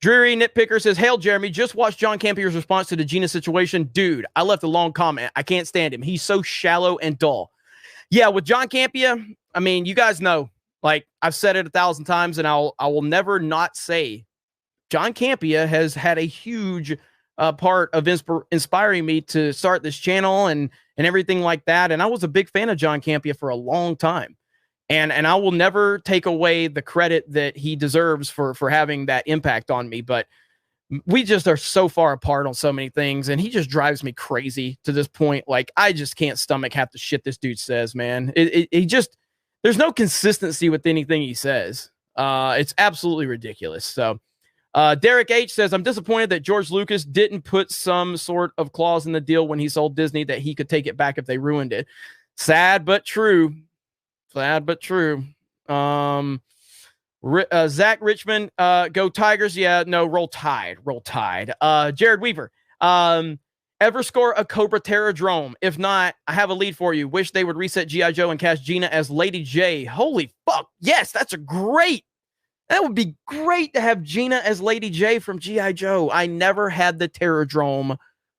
Dreary Nitpicker says, hail, Jeremy. Just watched John Campier's response to the Gina situation. Dude, I left a long comment. I can't stand him. He's so shallow and dull. Yeah, with John Campier, I mean, you guys know, like I've said it 1,000 times, and I will never not say John Campia has had a huge part of inspiring me to start this channel and everything like that. And I was a big fan of John Campia for a long time. And I will never take away the credit that he deserves for having that impact on me. But we just are so far apart on so many things. And he just drives me crazy to this point. Like, I just can't stomach half the shit this dude says, man. He just, there's no consistency with anything he says. It's absolutely ridiculous. So Derek H says, I'm disappointed that George Lucas didn't put some sort of clause in the deal when he sold Disney that he could take it back if they ruined it. Sad, but true. Sad but true. Zach Richmond, go Tigers. Yeah, no, roll Tide. Roll Tide. Jared Weaver. Ever score a Cobra Terradrome? If not, I have a lead for you. Wish they would reset G.I. Joe and cast Gina as Lady J. Holy fuck. Yes, that would be great to have Gina as Lady J from G.I. Joe. I never had the Terradrome.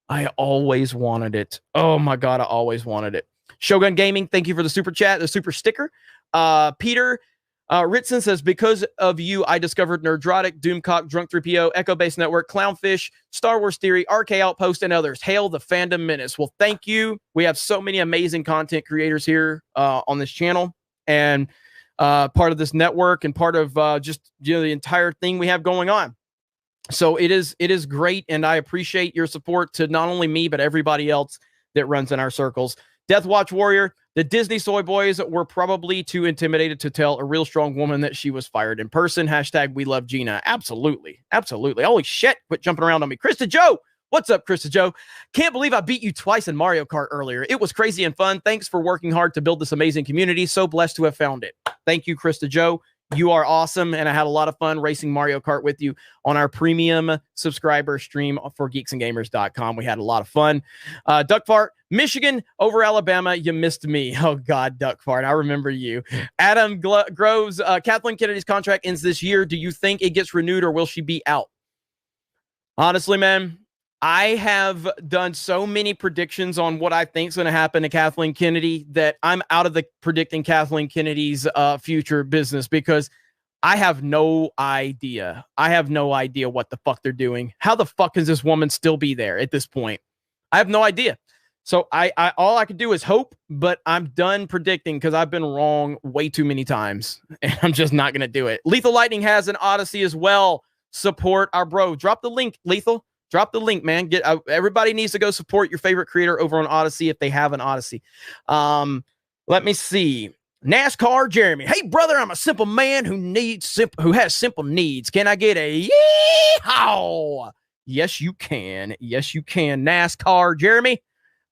I always wanted it. Oh my God, I always wanted it. Shogun Gaming, thank you for the super chat, the super sticker. Peter Ritson says, because of you, I discovered Nerdrotic, Doomcock, Drunk 3PO, Echo Base Network, Clownfish, Star Wars Theory, RK Outpost, and others. Hail the fandom menace. Well, thank you. We have so many amazing content creators here on this channel and part of this network and part of just the entire thing we have going on. So it is great, and I appreciate your support to not only me, but everybody else that runs in our circles. Death Watch Warrior, the Disney soy boys were probably too intimidated to tell a real strong woman that she was fired in person. Hashtag we love Gina. Absolutely. Absolutely. Holy shit. Quit jumping around on me. Krista Joe. What's up, Krista Joe? Can't believe I beat you twice in Mario Kart earlier. It was crazy and fun. Thanks for working hard to build this amazing community. So blessed to have found it. Thank you, Krista Joe. You are awesome, and I had a lot of fun racing Mario Kart with you on our premium subscriber stream for geeksandgamers.com. We had a lot of fun. Duckfart, Michigan over Alabama. You missed me. Oh, God, Duckfart. I remember you. Adam Groves, Kathleen Kennedy's contract ends this year. Do you think it gets renewed, or will she be out? Honestly, man, I have done so many predictions on what I think is going to happen to Kathleen Kennedy that I'm out of the predicting Kathleen Kennedy's future business because I have no idea. I have no idea what the fuck they're doing. How the fuck can this woman still be there at this point? I have no idea. So I all I can do is hope, but I'm done predicting because I've been wrong way too many times, and I'm just not going to do it. Lethal Lightning has an Odyssey as well. Support our bro. Drop the link, Lethal. Drop the link, man. Everybody needs to go support your favorite creator over on Odyssey if they have an Odyssey. Let me see. NASCAR Jeremy. Hey, brother, I'm a simple man who has simple needs. Can I get a yeehaw? Yes, you can. Yes, you can. NASCAR Jeremy.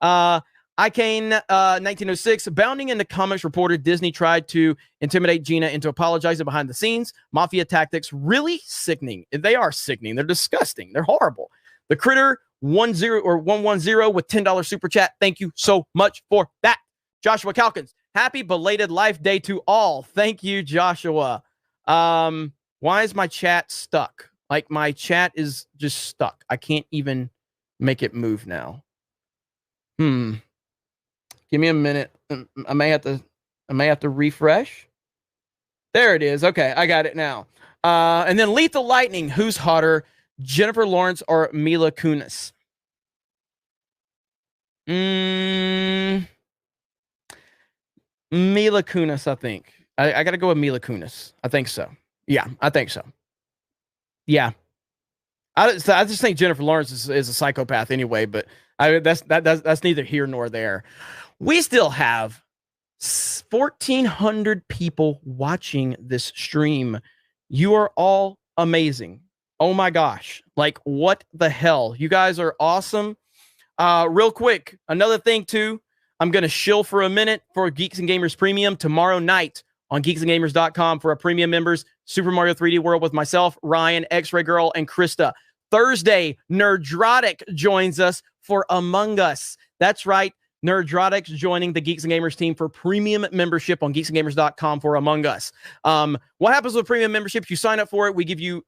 Icane 1906. Bounding into comics reported Disney tried to intimidate Gina into apologizing behind the scenes. Mafia tactics really sickening. They are sickening. They're disgusting. They're horrible. The Critter 110 with $10 super chat. Thank you so much for that. Joshua Calkins, happy belated Life Day to all. Thank you, Joshua. Why is my chat stuck? Like, my chat is just stuck. I can't even make it move now. Give me a minute. I may have to refresh. There it is. Okay, I got it now. And then Lethal Lightning, who's hotter, Jennifer Lawrence or Mila Kunis? Mila Kunis, I think. I got to go with Mila Kunis. I think so. Yeah, I think so. Yeah. I just think Jennifer Lawrence is a psychopath anyway, but that's neither here nor there. We still have 1,400 people watching this stream. You are all amazing. Oh my gosh. Like, what the hell? You guys are awesome. Real quick, another thing too, I'm going to shill for a minute for Geeks and Gamers Premium tomorrow night on geeksandgamers.com for our premium members. Super Mario 3D World with myself, Ryan, X-Ray Girl, and Krista. Thursday, Nerdrotic joins us for Among Us. That's right. Nerdrotic's joining the Geeks and Gamers team for premium membership on geeksandgamers.com for Among Us. What happens with premium membership? You sign up for it. We give you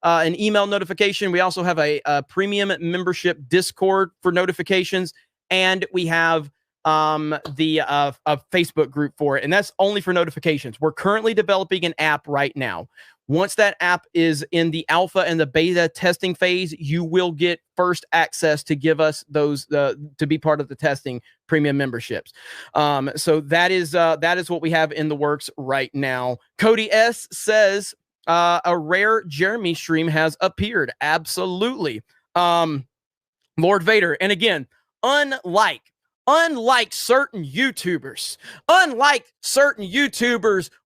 an email notification. We also have a premium membership Discord for notifications, and we have a Facebook group for it, and that's only for notifications. We're currently developing an app right now. Once that app is in the alpha and the beta testing phase, you will get first access to give us those to be part of the testing premium memberships. So that is what we have in the works right now. Cody S says a rare Jeremy stream has appeared. Absolutely. Lord Vader. And again, unlike certain YouTubers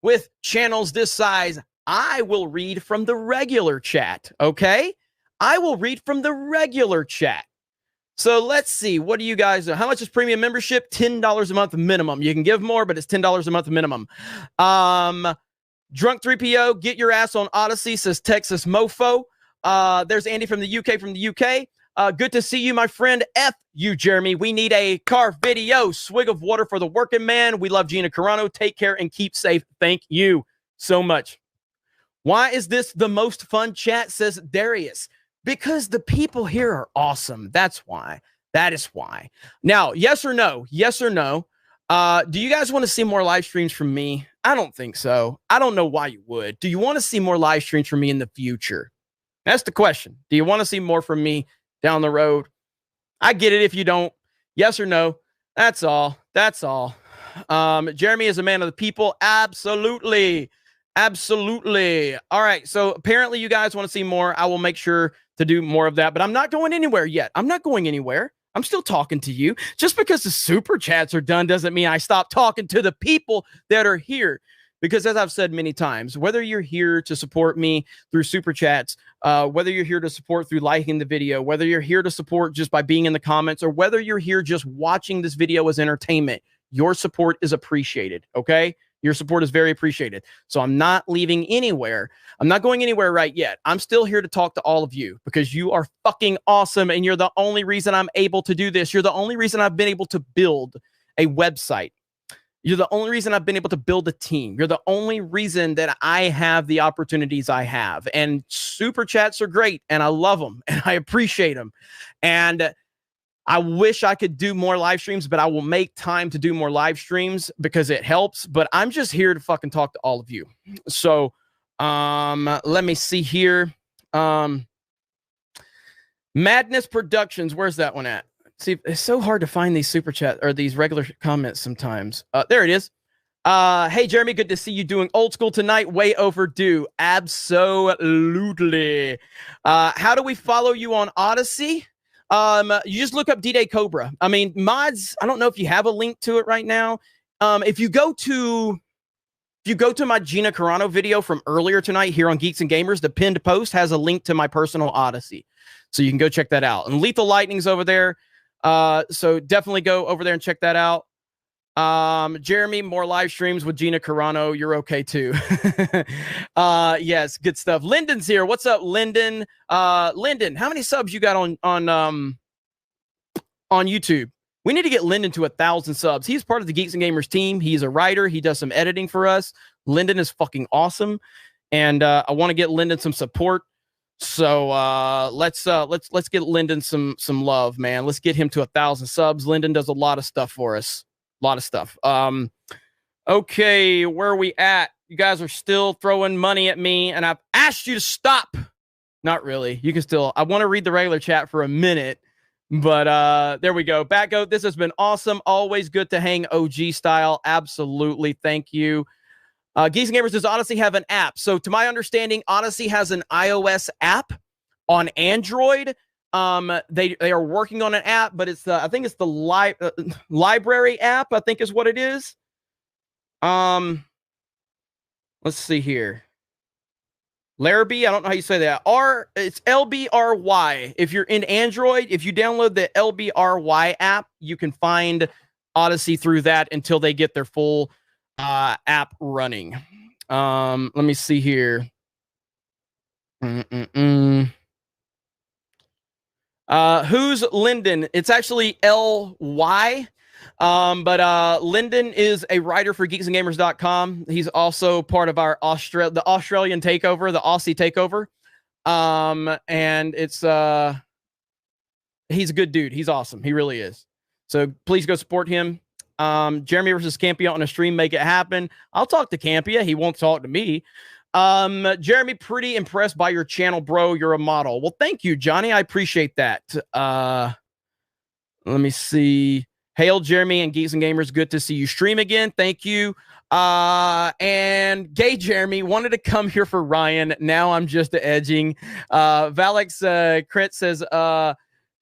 with channels this size, I will read from the regular chat, okay? I will read from the regular chat. So let's see. What do you guys know? How much is premium membership? $10 a month minimum. You can give more, but it's $10 a month minimum. Drunk 3PO, get your ass on Odyssey, says Texas Mofo. There's Andy from the UK. Good to see you, my friend. F you, Jeremy. We need a car video. Swig of water for the working man. We love Gina Carano. Take care and keep safe. Thank you so much. Why is this the most fun chat, says Darius? Because the people here are awesome. That's why. That is why. Now, yes or no? Yes or no? Do you guys want to see more live streams from me? I don't think so. I don't know why you would. Do you want to see more live streams from me in the future? That's the question. Do you want to see more from me down the road? I get it if you don't. Yes or no? That's all. That's all. Jeremy is a man of the people. Absolutely. Absolutely. All right. So apparently you guys want to see more. I will make sure to do more of that, but I'm not going anywhere yet. I'm not going anywhere. I'm still talking to you. Just because the super chats are done doesn't mean I stop talking to the people that are here. Because as I've said many times, whether you're here to support me through super chats, whether you're here to support through liking the video, whether you're here to support just by being in the comments, or whether you're here just watching this video as entertainment, your support is appreciated, okay? Your support is very appreciated. So I'm not leaving anywhere. I'm not going anywhere right yet. I'm still here to talk to all of you because you are fucking awesome, and you're the only reason I'm able to do this. You're the only reason I've been able to build a website. You're the only reason I've been able to build a team. You're the only reason that I have the opportunities I have. And super chats are great, and I love them, and I appreciate them. And I wish I could do more live streams, but I will make time to do more live streams because it helps. But I'm just here to fucking talk to all of you. So let me see here. Madness Productions. Where's that one at? See, it's so hard to find these super chat or these regular comments sometimes. There it is. Hey, Jeremy, good to see you doing old school tonight. Way overdue. Absolutely. How do we follow you on Odyssey? You just look up D-Day Cobra. I mean, mods, I don't know if you have a link to it right now. If you go to my Gina Carano video from earlier tonight here on Geeks and Gamers, the pinned post has a link to my personal Odyssey. So you can go check that out. And Lethal Lightning's over there. So definitely go over there and check that out. Jeremy, more live streams with Gina Carano. You're okay too. Yes, good stuff. Lyndon's here. What's up, Lyndon? Lyndon, how many subs you got on YouTube? We need to get Lyndon to 1,000 subs. He's part of the Geeks and Gamers team. He's a writer. He does some editing for us. Lyndon is fucking awesome, and I want to get Lyndon some support. So let's get Lyndon some love, man. Let's get him to 1,000 subs. Lyndon does a lot of stuff for us. A lot of stuff. Okay, where are we at? You guys are still throwing money at me, and I've asked you to stop. Not really. You can still. I want to read the regular chat for a minute, but there we go. Backgoat, this has been awesome. Always good to hang OG style. Absolutely. Thank you. Geeks and Gamers, does Odyssey have an app? So to my understanding, Odyssey has an iOS app on Android. They are working on an app, but it's I think it's the library app, I think is what it is. Let's see here. Larrabee, I don't know how you say that. It's LBRY. If you're in Android, if you download the LBRY app, you can find Odyssey through that until they get their full app running. Let me see here. Who's Lyndon? It's actually LY. But Lyndon is a writer for geeksandgamers.com. He's also part of our the Australian takeover, the Aussie takeover. And it's he's a good dude. He's awesome. He really is. So please go support him. Jeremy versus Campia on a stream, make it happen. I'll talk to Campia. He won't talk to me. Jeremy, pretty impressed by your channel, bro. You're a model. Well, thank you, Johnny. I appreciate that. Let me see. Hail, Jeremy and Geeks and Gamers. Good to see you stream again. Thank you. And Gay Jeremy wanted to come here for Ryan. Now I'm just edging. Valix Crit says,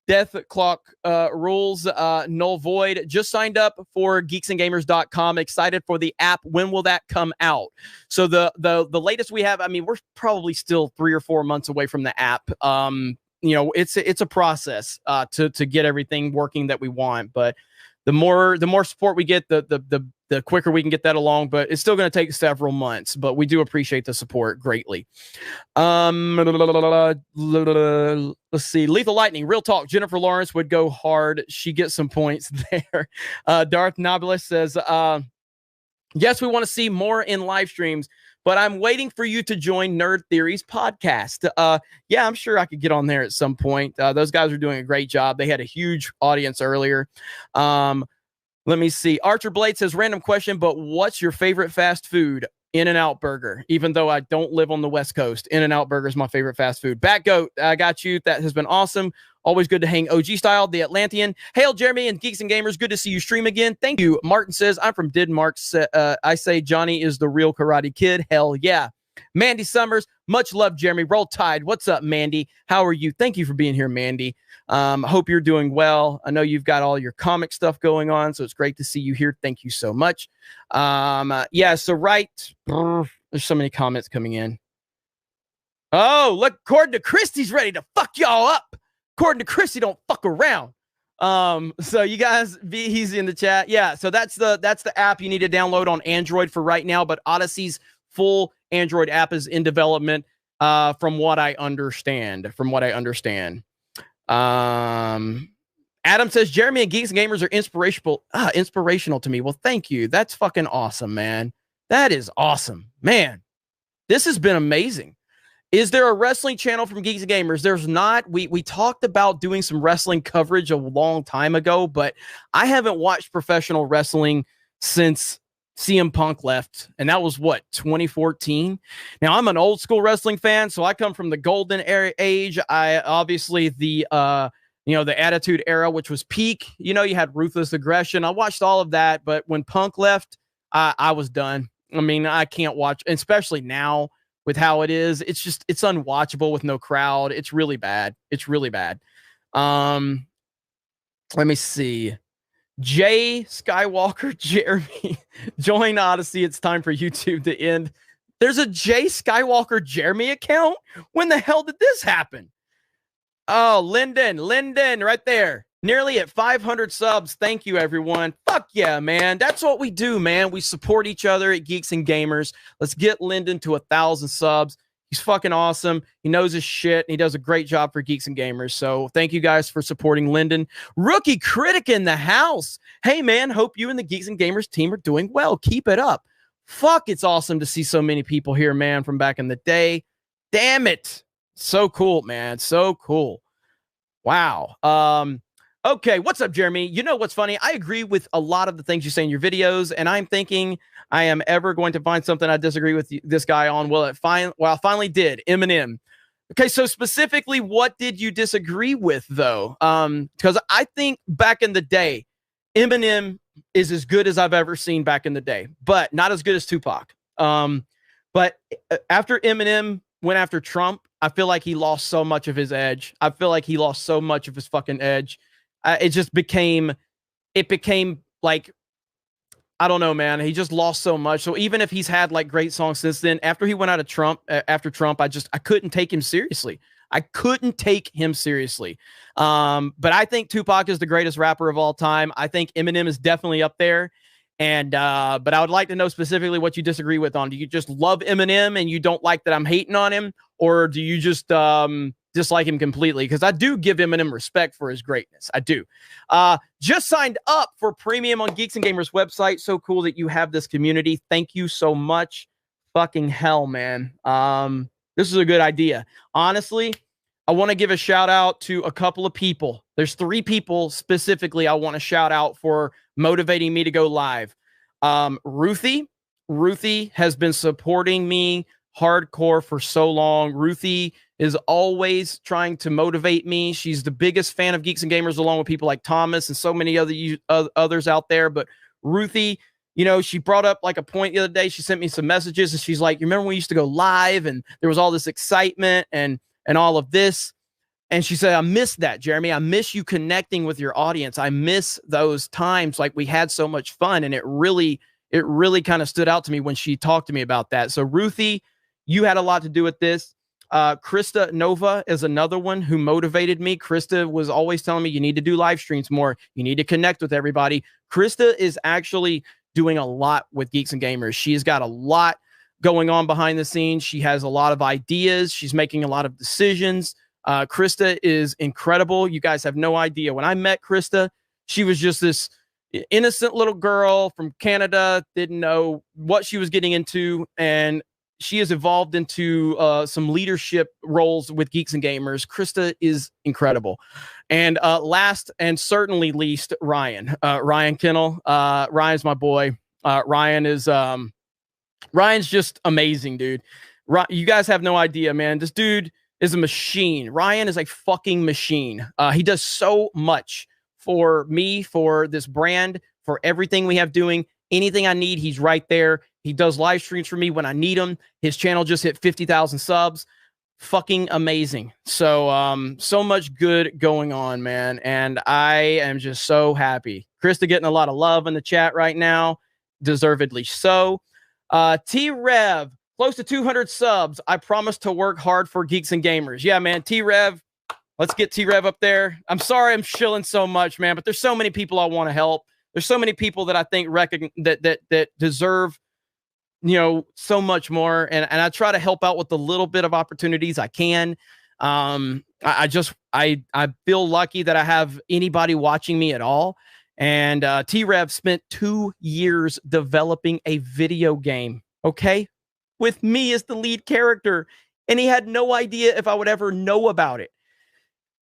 Death Clock rules, null void. Just signed up for geeksandgamers.com. Excited for the app. When will that come out? So the latest we have, I mean, we're probably still 3 or 4 months away from the app. You know, it's a process to get everything working that we want. But the more support we get, the the quicker we can get that along, but it's still going to take several months, but we do appreciate the support greatly. Let's see. Lethal Lightning, real talk. Jennifer Lawrence would go hard. She gets some points there. Darth Nobilis says, yes, we want to see more in live streams, but I'm waiting for you to join Nerd Theory's podcast. Yeah, I'm sure I could get on there at some point. Those guys are doing a great job. They had a huge audience earlier. Let me see. Archer Blade says, random question, but what's your favorite fast food? In-N-Out Burger. Even though I don't live on the West Coast, In-N-Out Burger is my favorite fast food. Batgoat, I got you. That has been awesome. Always good to hang OG style. The Atlantean. Hail, Jeremy and Geeks and Gamers. Good to see you stream again. Thank you. Martin says, I'm from Denmark. I say Johnny is the real Karate Kid. Hell yeah. Mandy Summers, much love, Jeremy. Roll Tide. What's up, Mandy? How are you? Thank you for being here, Mandy. Hope you're doing well. I know you've got all your comic stuff going on, so it's great to see you here. Thank you so much. Yeah, so there's so many comments coming in. Oh, look, Gordon to Christie's ready to fuck y'all up. Gordon to Christie don't fuck around. So you guys, he's in the chat. Yeah, so that's the app you need to download on Android for right now, but Odyssey's full Android app is in development, from what I understand. Adam says, Jeremy and Geeks and Gamers are inspirational to me. Well, thank you. That's fucking awesome, man. That is awesome, man. This has been amazing. Is there a wrestling channel from Geeks and Gamers? There's not. We talked about doing some wrestling coverage a long time ago, but I haven't watched professional wrestling since CM Punk left, and that was what, 2014. Now I'm an old school wrestling fan, so I come from the golden age. I obviously the Attitude Era, which was peak. You had Ruthless Aggression. I watched all of that, but when Punk left, I was done. I mean, I can't watch, especially now with how it is. It's unwatchable with no crowd. It's really bad. Let me see. Jay Skywalker Jeremy, join Odyssey. It's time for YouTube to end. There's a Jay Skywalker Jeremy account? When the hell did this happen? Oh, Lyndon, right there. Nearly at 500 subs. Thank you, everyone. Fuck yeah, man. That's what we do, man. We support each other at Geeks and Gamers. Let's get Lyndon to 1,000 subs. He's fucking awesome. He knows his shit. And he does a great job for Geeks and Gamers. So thank you guys for supporting Lyndon. Rookie Critic in the house. Hey, man, hope you and the Geeks and Gamers team are doing well. Keep it up. Fuck, it's awesome to see so many people here, man, from back in the day. Damn it. So cool, man. So cool. Wow. Okay, what's up, Jeremy? You know what's funny? I agree with a lot of the things you say in your videos, and I'm thinking I am ever going to find something I disagree with this guy on. Well, I finally did. Eminem. Okay, so specifically, what did you disagree with, though? Because I think back in the day, Eminem is as good as I've ever seen back in the day, but not as good as Tupac. But after Eminem went after Trump, I feel like he lost so much of his edge. I feel like he lost so much of his fucking edge. It became like, I don't know, man. He just lost so much. So even if he's had like great songs since then, after he went out of after Trump, I couldn't take him seriously. But I think Tupac is the greatest rapper of all time. I think Eminem is definitely up there. And, but I would like to know specifically what you disagree with on. Do you just love Eminem and you don't like that I'm hating on him? Or do you just, dislike him completely? Because I do give Eminem respect for his greatness. I do. Just signed up for premium on Geeks and Gamers website. So cool that you have this community. Thank you so much. Fucking hell, man. This is a good idea. Honestly, I want to give a shout out to a couple of people. There's 3 people specifically I want to shout out for motivating me to go live. Ruthie has been supporting me hardcore for so long. Ruthie is always trying to motivate me. She's the biggest fan of Geeks and Gamers, along with people like Thomas and so many others out there. But Ruthie, she brought up like a point the other day. She sent me some messages and she's like, you remember when we used to go live and there was all this excitement and all of this? And she said, I miss that, Jeremy. I miss you connecting with your audience. I miss those times. Like, we had so much fun. And it really kind of stood out to me when she talked to me about that. So Ruthie, you had a lot to do with this. Krista Nova is another one who motivated me. Krista was always telling me, you need to do live streams more. You need to connect with everybody. Krista is actually doing a lot with Geeks and Gamers. She's got a lot going on behind the scenes. She has a lot of ideas. She's making a lot of decisions. Krista is incredible. You guys have no idea. When I met Krista, she was just this innocent little girl from Canada, didn't know what she was getting into, and she has evolved into some leadership roles with Geeks and Gamers. Krista is incredible. And last and certainly least, Rian. Rian Kennel. Ryan's my boy. Ryan's just amazing, dude. You guys have no idea, man. This dude is a machine. Rian is a fucking machine. He does so much for me, for this brand, for everything we have doing. Anything I need, he's right there. He does live streams for me when I need him. His channel just hit 50,000 subs. Fucking amazing. So, so much good going on, man. And I am just so happy. Krista getting a lot of love in the chat right now. Deservedly so. T-Rev, close to 200 subs. I promise to work hard for Geeks and Gamers. Yeah, man. T-Rev, let's get T-Rev up there. I'm sorry I'm shilling so much, man, but there's so many people I want to help. There's so many people that I think that deserve, you know, so much more. And I try to help out with the little bit of opportunities I can. I feel lucky that I have anybody watching me at all. And T-Rev spent 2 years developing a video game, okay, with me as the lead character. And he had no idea if I would ever know about it.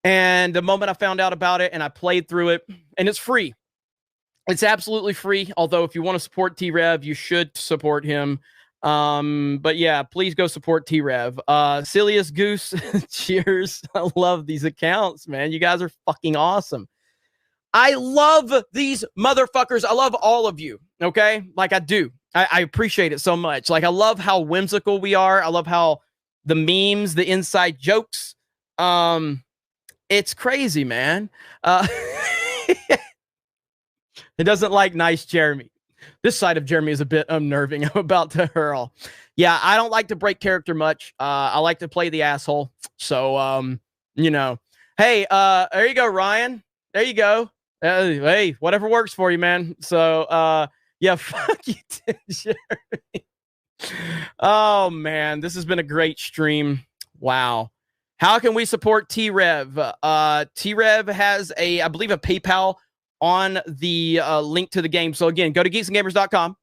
And the moment I found out about it and I played through it, and it's free. It's absolutely free. Although if you want to support T-Rev, you should support him. But yeah, please go support T-Rev. Silius Goose, cheers. I love these accounts, man. You guys are fucking awesome. I love these motherfuckers. I love all of you. Okay. Like I do. I appreciate it so much. Like I love how whimsical we are. I love how the memes, the inside jokes. It's crazy, man. It doesn't like nice Jeremy. This side of Jeremy is a bit unnerving. I'm about to hurl. Yeah, I don't like to break character much. I like to play the asshole. So, you know. Hey, there you go, Ryan. There you go. Hey, whatever works for you, man. So, yeah, fuck you, Jeremy. Oh, man. This has been a great stream. Wow. How can we support T-Rev? T-Rev has I believe, a PayPal on the link to the game. So again, go to geeksandgamers.com.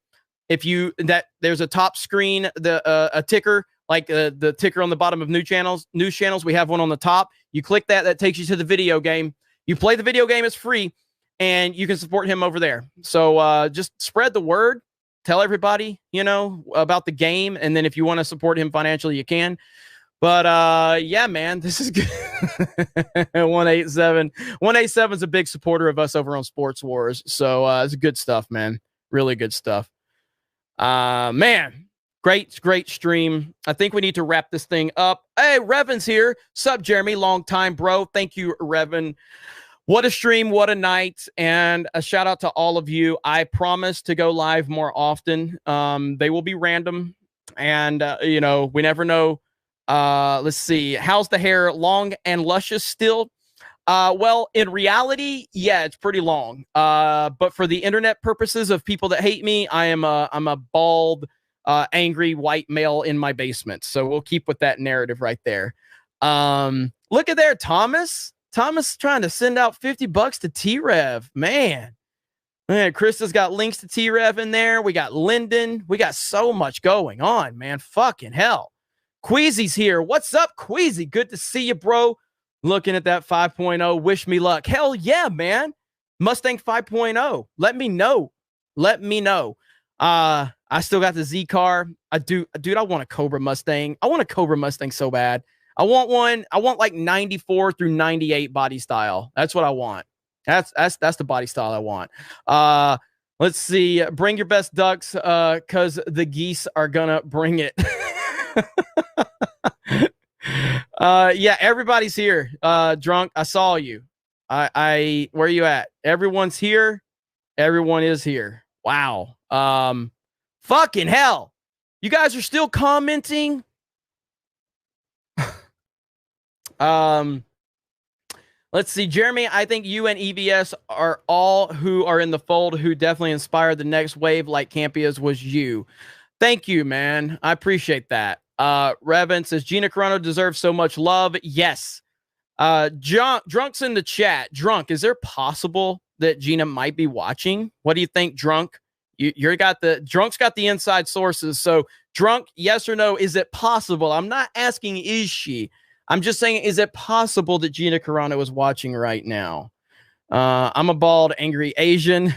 There's a top screen, a ticker, like the ticker on the bottom of news channels. We have one on the top. You click that takes you to the video game. You play the video game, it's free, and you can support him over there. So just spread the word, tell everybody, you know, about the game. And then if you want to support him financially, you can. But yeah, man, this is good. 187. 187 is a big supporter of us over on Sports Wars. So it's good stuff, man. Really good stuff. Man, great stream. I think we need to wrap this thing up. Hey, Revan's here. Sup, Jeremy? Long time, bro. Thank you, Revan. What a stream, what a night, and a shout out to all of you. I promise to go live more often. They will be random, and you know, we never know. Let's see. How's the hair? Long and luscious still? Well, in reality, yeah, it's pretty long. But for the internet purposes of people that hate me, I'm a bald, angry white male in my basement. So we'll keep with that narrative right there. Look at there, Thomas. Thomas trying to send out $50 to T-Rev. Man, Krista's got links to T-Rev in there. We got Lyndon. We got so much going on, man. Fucking hell. Queasy's here. What's up, Queasy? Good to see you, bro. Looking at that 5.0. Wish me luck. Hell yeah, man. Mustang 5.0. Let me know. Let me know. I still got the Z car. Dude, I want a Cobra Mustang. I want a Cobra Mustang so bad. I want one. I want like 94 through 98 body style. That's what I want. That's the body style I want. Let's see. Bring your best ducks, cause the geese are gonna bring it. Yeah, everybody's here. Drunk, I saw you. Where are you at? Everyone's here. Everyone is here. Wow. Fucking hell. You guys are still commenting. Let's Let's see, Jeremy, I think you and EVS are all who are in the fold who definitely inspired the next wave like Campia's was you. Thank you, man. I appreciate that. Revan says, Gina Carano deserves so much love. Yes. Drunk's in the chat. Drunk, is there possible that Gina might be watching? What do you think, Drunk? Drunk's got the inside sources. So, Drunk, yes or no? Is it possible? I'm not asking, is she? I'm just saying, is it possible that Gina Carano is watching right now? I'm a bald, angry Asian.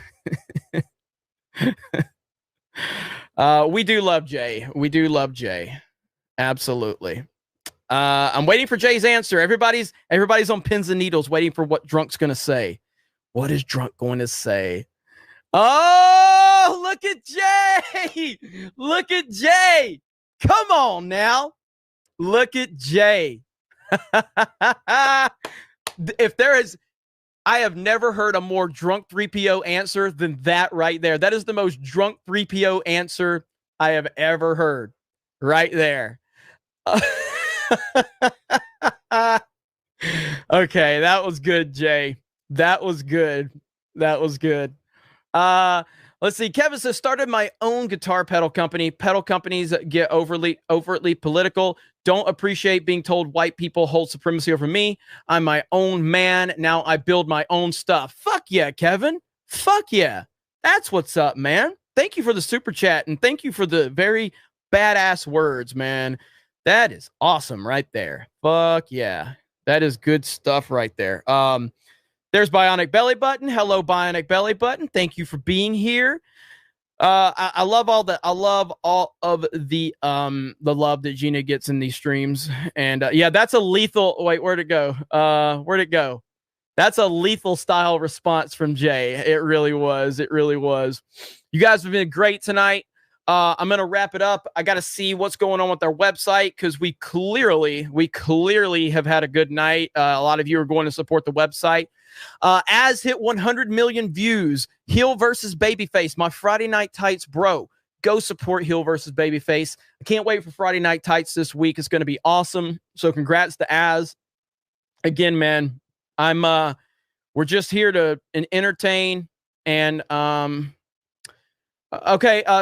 We do love Jay. We do love Jay. Absolutely. I'm waiting for Jay's answer. Everybody's on pins and needles waiting for what Drunk's going to say. What is Drunk going to say? Oh, look at Jay. Look at Jay. Come on now. Look at Jay. If there is, I have never heard a more drunk 3PO answer than that right there. That is the most drunk 3PO answer I have ever heard. Right there. Okay, that was good, Jay. That was good. That was good. Let's see. Kevin says, started my own guitar pedal company. Pedal companies get overtly political. Don't appreciate being told white people hold supremacy over me. I'm my own man. Now I build my own stuff. Fuck yeah, Kevin. Fuck yeah. That's what's up, man. Thank you for the super chat and thank you for the very badass words, man. That is awesome right there. Fuck yeah. That is good stuff right there. There's Bionic Belly Button. Hello, Bionic Belly Button. Thank you for being here. I love all of the love that Gina gets in these streams. And yeah, that's a lethal. Wait, where'd it go? Where'd it go? That's a lethal style response from Jay. It really was. It really was. You guys have been great tonight. I'm going to wrap it up. I got to see what's going on with our website because we clearly have had a good night. A lot of you are going to support the website. As hit 100 million views, Heel versus Babyface, my Friday Night Tights bro. Go support Heel versus Babyface. I can't wait for Friday Night Tights this week. It's going to be awesome. So congrats to Az. Again, man, we're just here to entertain and okay,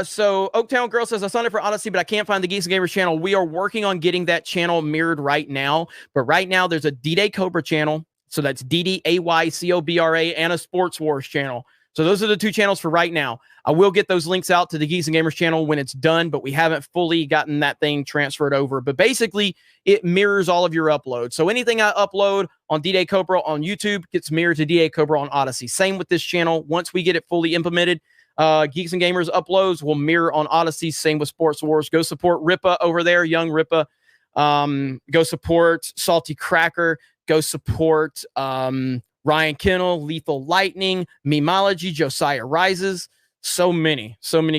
so Oaktown Girl says, I signed up for Odyssey, but I can't find the Geeks and Gamers channel. We are working on getting that channel mirrored right now. But right now, there's a D-Day Cobra channel. So that's DDAYCOBRA and a Sports Wars channel. So those are the two channels for right now. I will get those links out to the Geeks and Gamers channel when it's done, but we haven't fully gotten that thing transferred over. But basically, it mirrors all of your uploads. So anything I upload on D-Day Cobra on YouTube gets mirrored to D-Day Cobra on Odyssey. Same with this channel. Once we get it fully implemented, Geeks and Gamers uploads will mirror on Odyssey. Same with Sports Wars. Go support Ripa over there, young Ripa. Go support Salty Cracker. Go support Ryan Kennel, Lethal Lightning, Memology, Josiah Rises. So many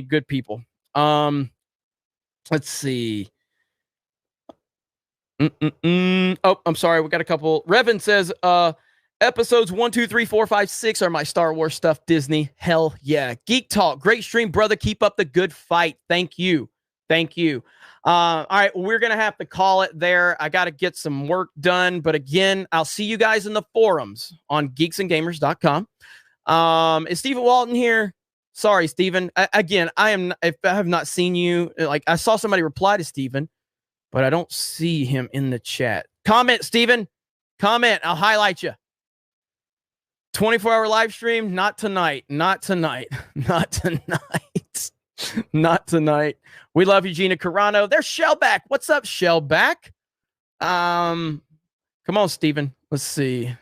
good people. Let's see. Oh, I'm sorry. We got a couple. Revan says, episodes 1, 2, 3, 4, 5, 6 are my Star Wars stuff. Disney. Hell yeah. Geek Talk. Great stream, brother. Keep up the good fight. Thank you. Thank you. All right. We're going to have to call it there. I got to get some work done. But again, I'll see you guys in the forums on geeksandgamers.com. Is Stephen Walton here? Sorry, Stephen. Again, if I have not seen you, like I saw somebody reply to Stephen, but I don't see him in the chat. Comment, Stephen. Comment. I'll highlight you. 24-hour live stream. Not tonight. Not tonight. Not tonight. Not tonight. We love you, Gina Carano. There's Shellback. What's up, Shellback? Come on, Steven. Let's see.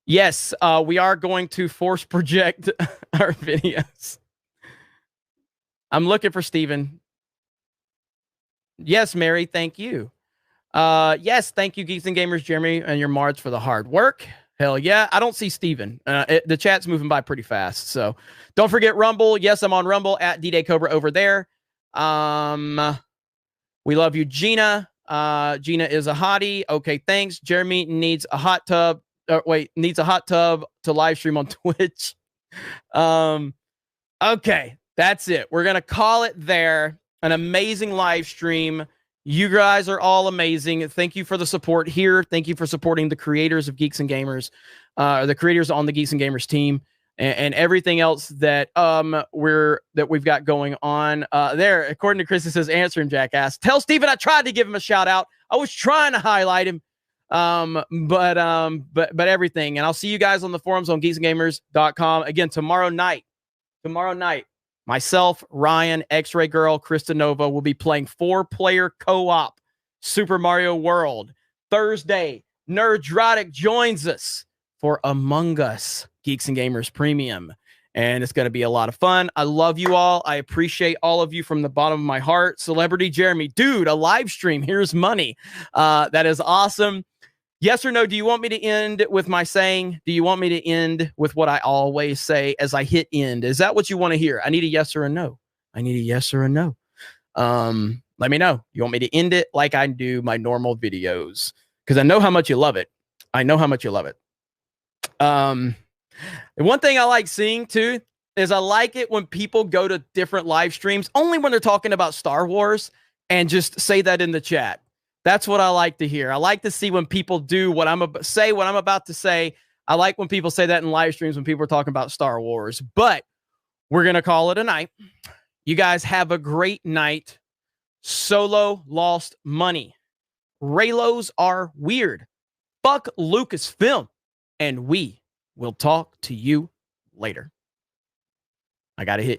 Yes, we are going to force project our videos. I'm looking for Steven. Yes, Mary, thank you. Yes, thank you, Geeks and Gamers, Jeremy, and your Mards for the hard work. Hell yeah. I don't see Steven. The chat's moving by pretty fast. So don't forget Rumble. Yes, I'm on Rumble at D-Day Cobra over there. We love you, Gina. Gina is a hottie. Okay, thanks. Jeremy needs a hot tub. Needs a hot tub to live stream on Twitch. Okay, that's it. We're going to call it there. An amazing live stream. You guys are all amazing. Thank you for the support here. Thank you for supporting the creators of Geeks and Gamers, the creators on the Geeks and Gamers team, and everything else that we've got going on. There, according to Chris, it says answering jackass. Tell Steven I tried to give him a shout out. I was trying to highlight him. But everything. And I'll see you guys on the forums on geeksandgamers.com. Again, tomorrow night, myself, Ryan, X-Ray Girl, Krista Nova will be playing 4-player co-op Super Mario World. Thursday, Nerddrotic joins us for Among Us Geeks and Gamers Premium. And it's going to be a lot of fun. I love you all. I appreciate all of you from the bottom of my heart. Celebrity Jeremy, dude, a live stream. Here's money. That is awesome. Yes or no, do you want me to end with my saying? Do you want me to end with what I always say as I hit end? Is that what you want to hear? I need a yes or a no. I need a yes or a no. Let me know. You want me to end it like I do my normal videos? Because I know how much you love it. I know how much you love it. One thing I like seeing too is I like it when people go to different live streams, only when they're talking about Star Wars, and just say that in the chat. That's what I like to hear. I like to see when people do what I'm about to say. I like when people say that in live streams when people are talking about Star Wars. But we're going to call it a night. You guys have a great night. Solo lost money. Raylos are weird. Fuck Lucasfilm. And we will talk to you later. I got to hit